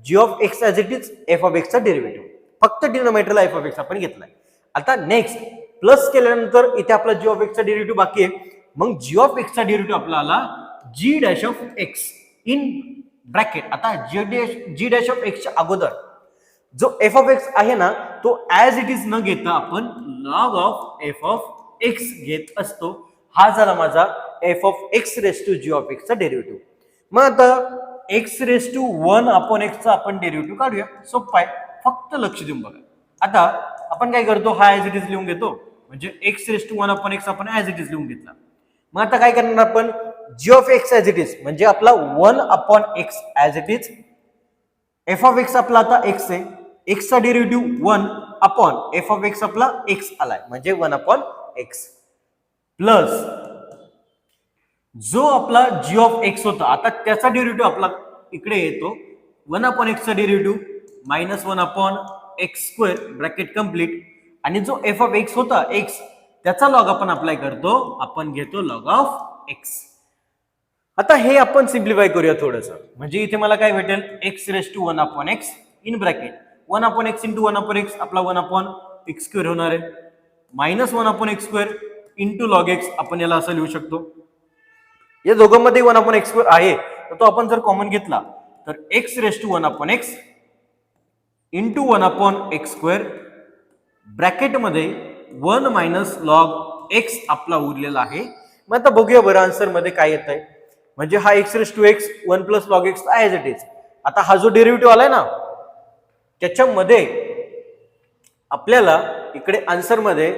G of X as it is F of एक्सचा डेरिव्हेटिव्ह, फक्त डिनॉमिनेटरला एफ ऑफ एक्स आपण घेतलाय. आता नेक्स्ट प्लस केल्यानंतर इथे आपला जी ऑफ एक्सचा डेरिव्हेटिव्ह बाकी आहे. मग जी ऑफ एक्सचा डेरिव्हेटिव्ह आपला आला G dash of x in bracket. आता जी डॅश ऑफ एक्सच्या अगोदर जो एफ ऑफ एक्स आहे ना तो ऍज इट इज न घेता आपण log of f of x घेत असतो. हा झाला माझा f of x raise to g of एक्सचा डेरिव्हेटिव्ह. मग आता एक्स रेस टू 1/x चा आपण डेरिव्हेटिव्ह काढूया. सोपं आहे, फक्त लक्ष देऊन बघा. आता आपण काय करतो, हा ऍज इट इज लिहून घेतो, म्हणजे एक्स रेस टू 1/x आपण ऍज इट इज लिहून घेतला. मग आता काय करणार आपण, G of X as it is म्हणजे आपला 1/x as it is. F of X आपला आता एक्स आहे, एक्सचा डेरिव्हेटिव्ह 1 एफ ऑफ एक्स आपला एक्स आलाय म्हणजे 1/x प्लस जो आपला जी ऑफ एक्स होता आता त्याचा डेरिव्हेटिव्ह आपला इकडे येतो 1/x चा derivative minus 1/x² bracket complete, आणि जो एफ ऑफ एक्स होता एक्स त्याचा लॉग आपण अप्लाय करतो, आपण घेतो लॉग ऑफ एक्स. आता हे आपण सिम्प्लिफाय करूया थोडंसं, म्हणजे इथे मला काय भेटेल x raise to 1/x in bracket 1/x into 1/x आपला 1/x² होणार आहे, minus 1/x² into log x आपण याला असं लिहू शकतो. या दोघांमध्ये 1/x² आहे तर तो आपण जर कॉमन घेतला तर x raise to 1/x into 1/x² ब्रॅकेटमध्ये 1 मायनस लॉग एक्स आपला उरलेला आहे. मग आता बघूया बरं आन्सर मध्ये काय येत आहे. म्हणजे हा x raise to x 1 plus log x as it is. आता हा जो डेरिव्हेटिव्ह आलाय ना त्याच्यामध्ये आपल्याला इकडे आन्सर मध्ये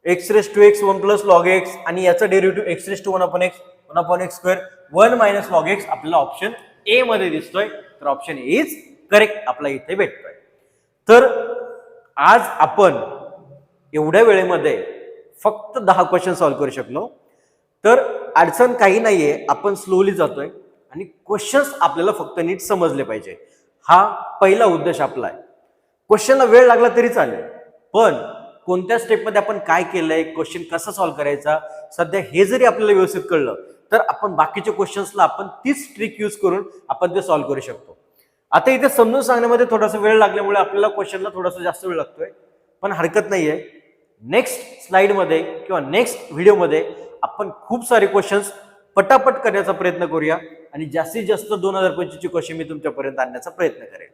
x raise to x 1 plus log x आणि याचा derivative x raise to 1/x 1/x² 1 minus log x आपल्याला ऑप्शन ए मध्ये दिसतोय. तर ऑप्शन ए इज करेक्ट आपला इथे भेटतोय. तर आज आपण एवढ्या वेळेमध्ये फक्त 10 क्वेश्चन सॉल्व्ह करू शकलो. तर अडचण काही नाहीये, आपण स्लोली जातोय आणि क्वेश्चन्स आपल्याला फक्त नीट समजले पाहिजे. हा पहिला उद्देश आपला आहे. क्वेश्चनला वेळ लागला तरी चालेल, पण कोणत्या स्टेपमध्ये आपण काय केलंय, क्वेश्चन कसा सॉल्व्ह करायचा, सध्या हे जरी आपल्याला व्यवस्थित कळलं तर आपण बाकीच्या क्वेश्चन्सला आपण तीच ट्रिक यूज करून आपण ते सॉल्व्ह करू शकतो. आता इथे समजून सांगण्यामध्ये थोडासा वेळ लागल्यामुळे आपल्याला क्वेश्चनला थोडासा जास्त वेळ लागतोय, पण हरकत नाहीये. नेक्स्ट स्लाइडमध्ये किंवा नेक्स्ट व्हिडिओमध्ये आपण खूप सारे क्वेश्चन्स पटापट करण्याचा प्रयत्न करूया आणि जास्तीत जास्त 2025 क्वेश्चन मी तुमच्यापर्यंत आणण्याचा प्रयत्न करेन.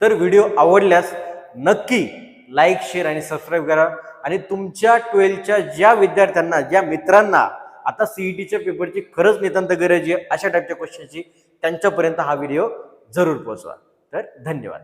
तर व्हिडिओ आवडल्यास नक्की लाईक, शेअर आणि सबस्क्राईब करा. आणि तुमच्या 12च्या ज्या विद्यार्थ्यांना, ज्या मित्रांना आता सीईटीच्या पेपरची खरंच नितांत गरज आहे अशा टाईपच्या क्वेश्चनची, त्यांच्यापर्यंत हा व्हिडिओ जरूर पोहोचवा. तर धन्यवाद.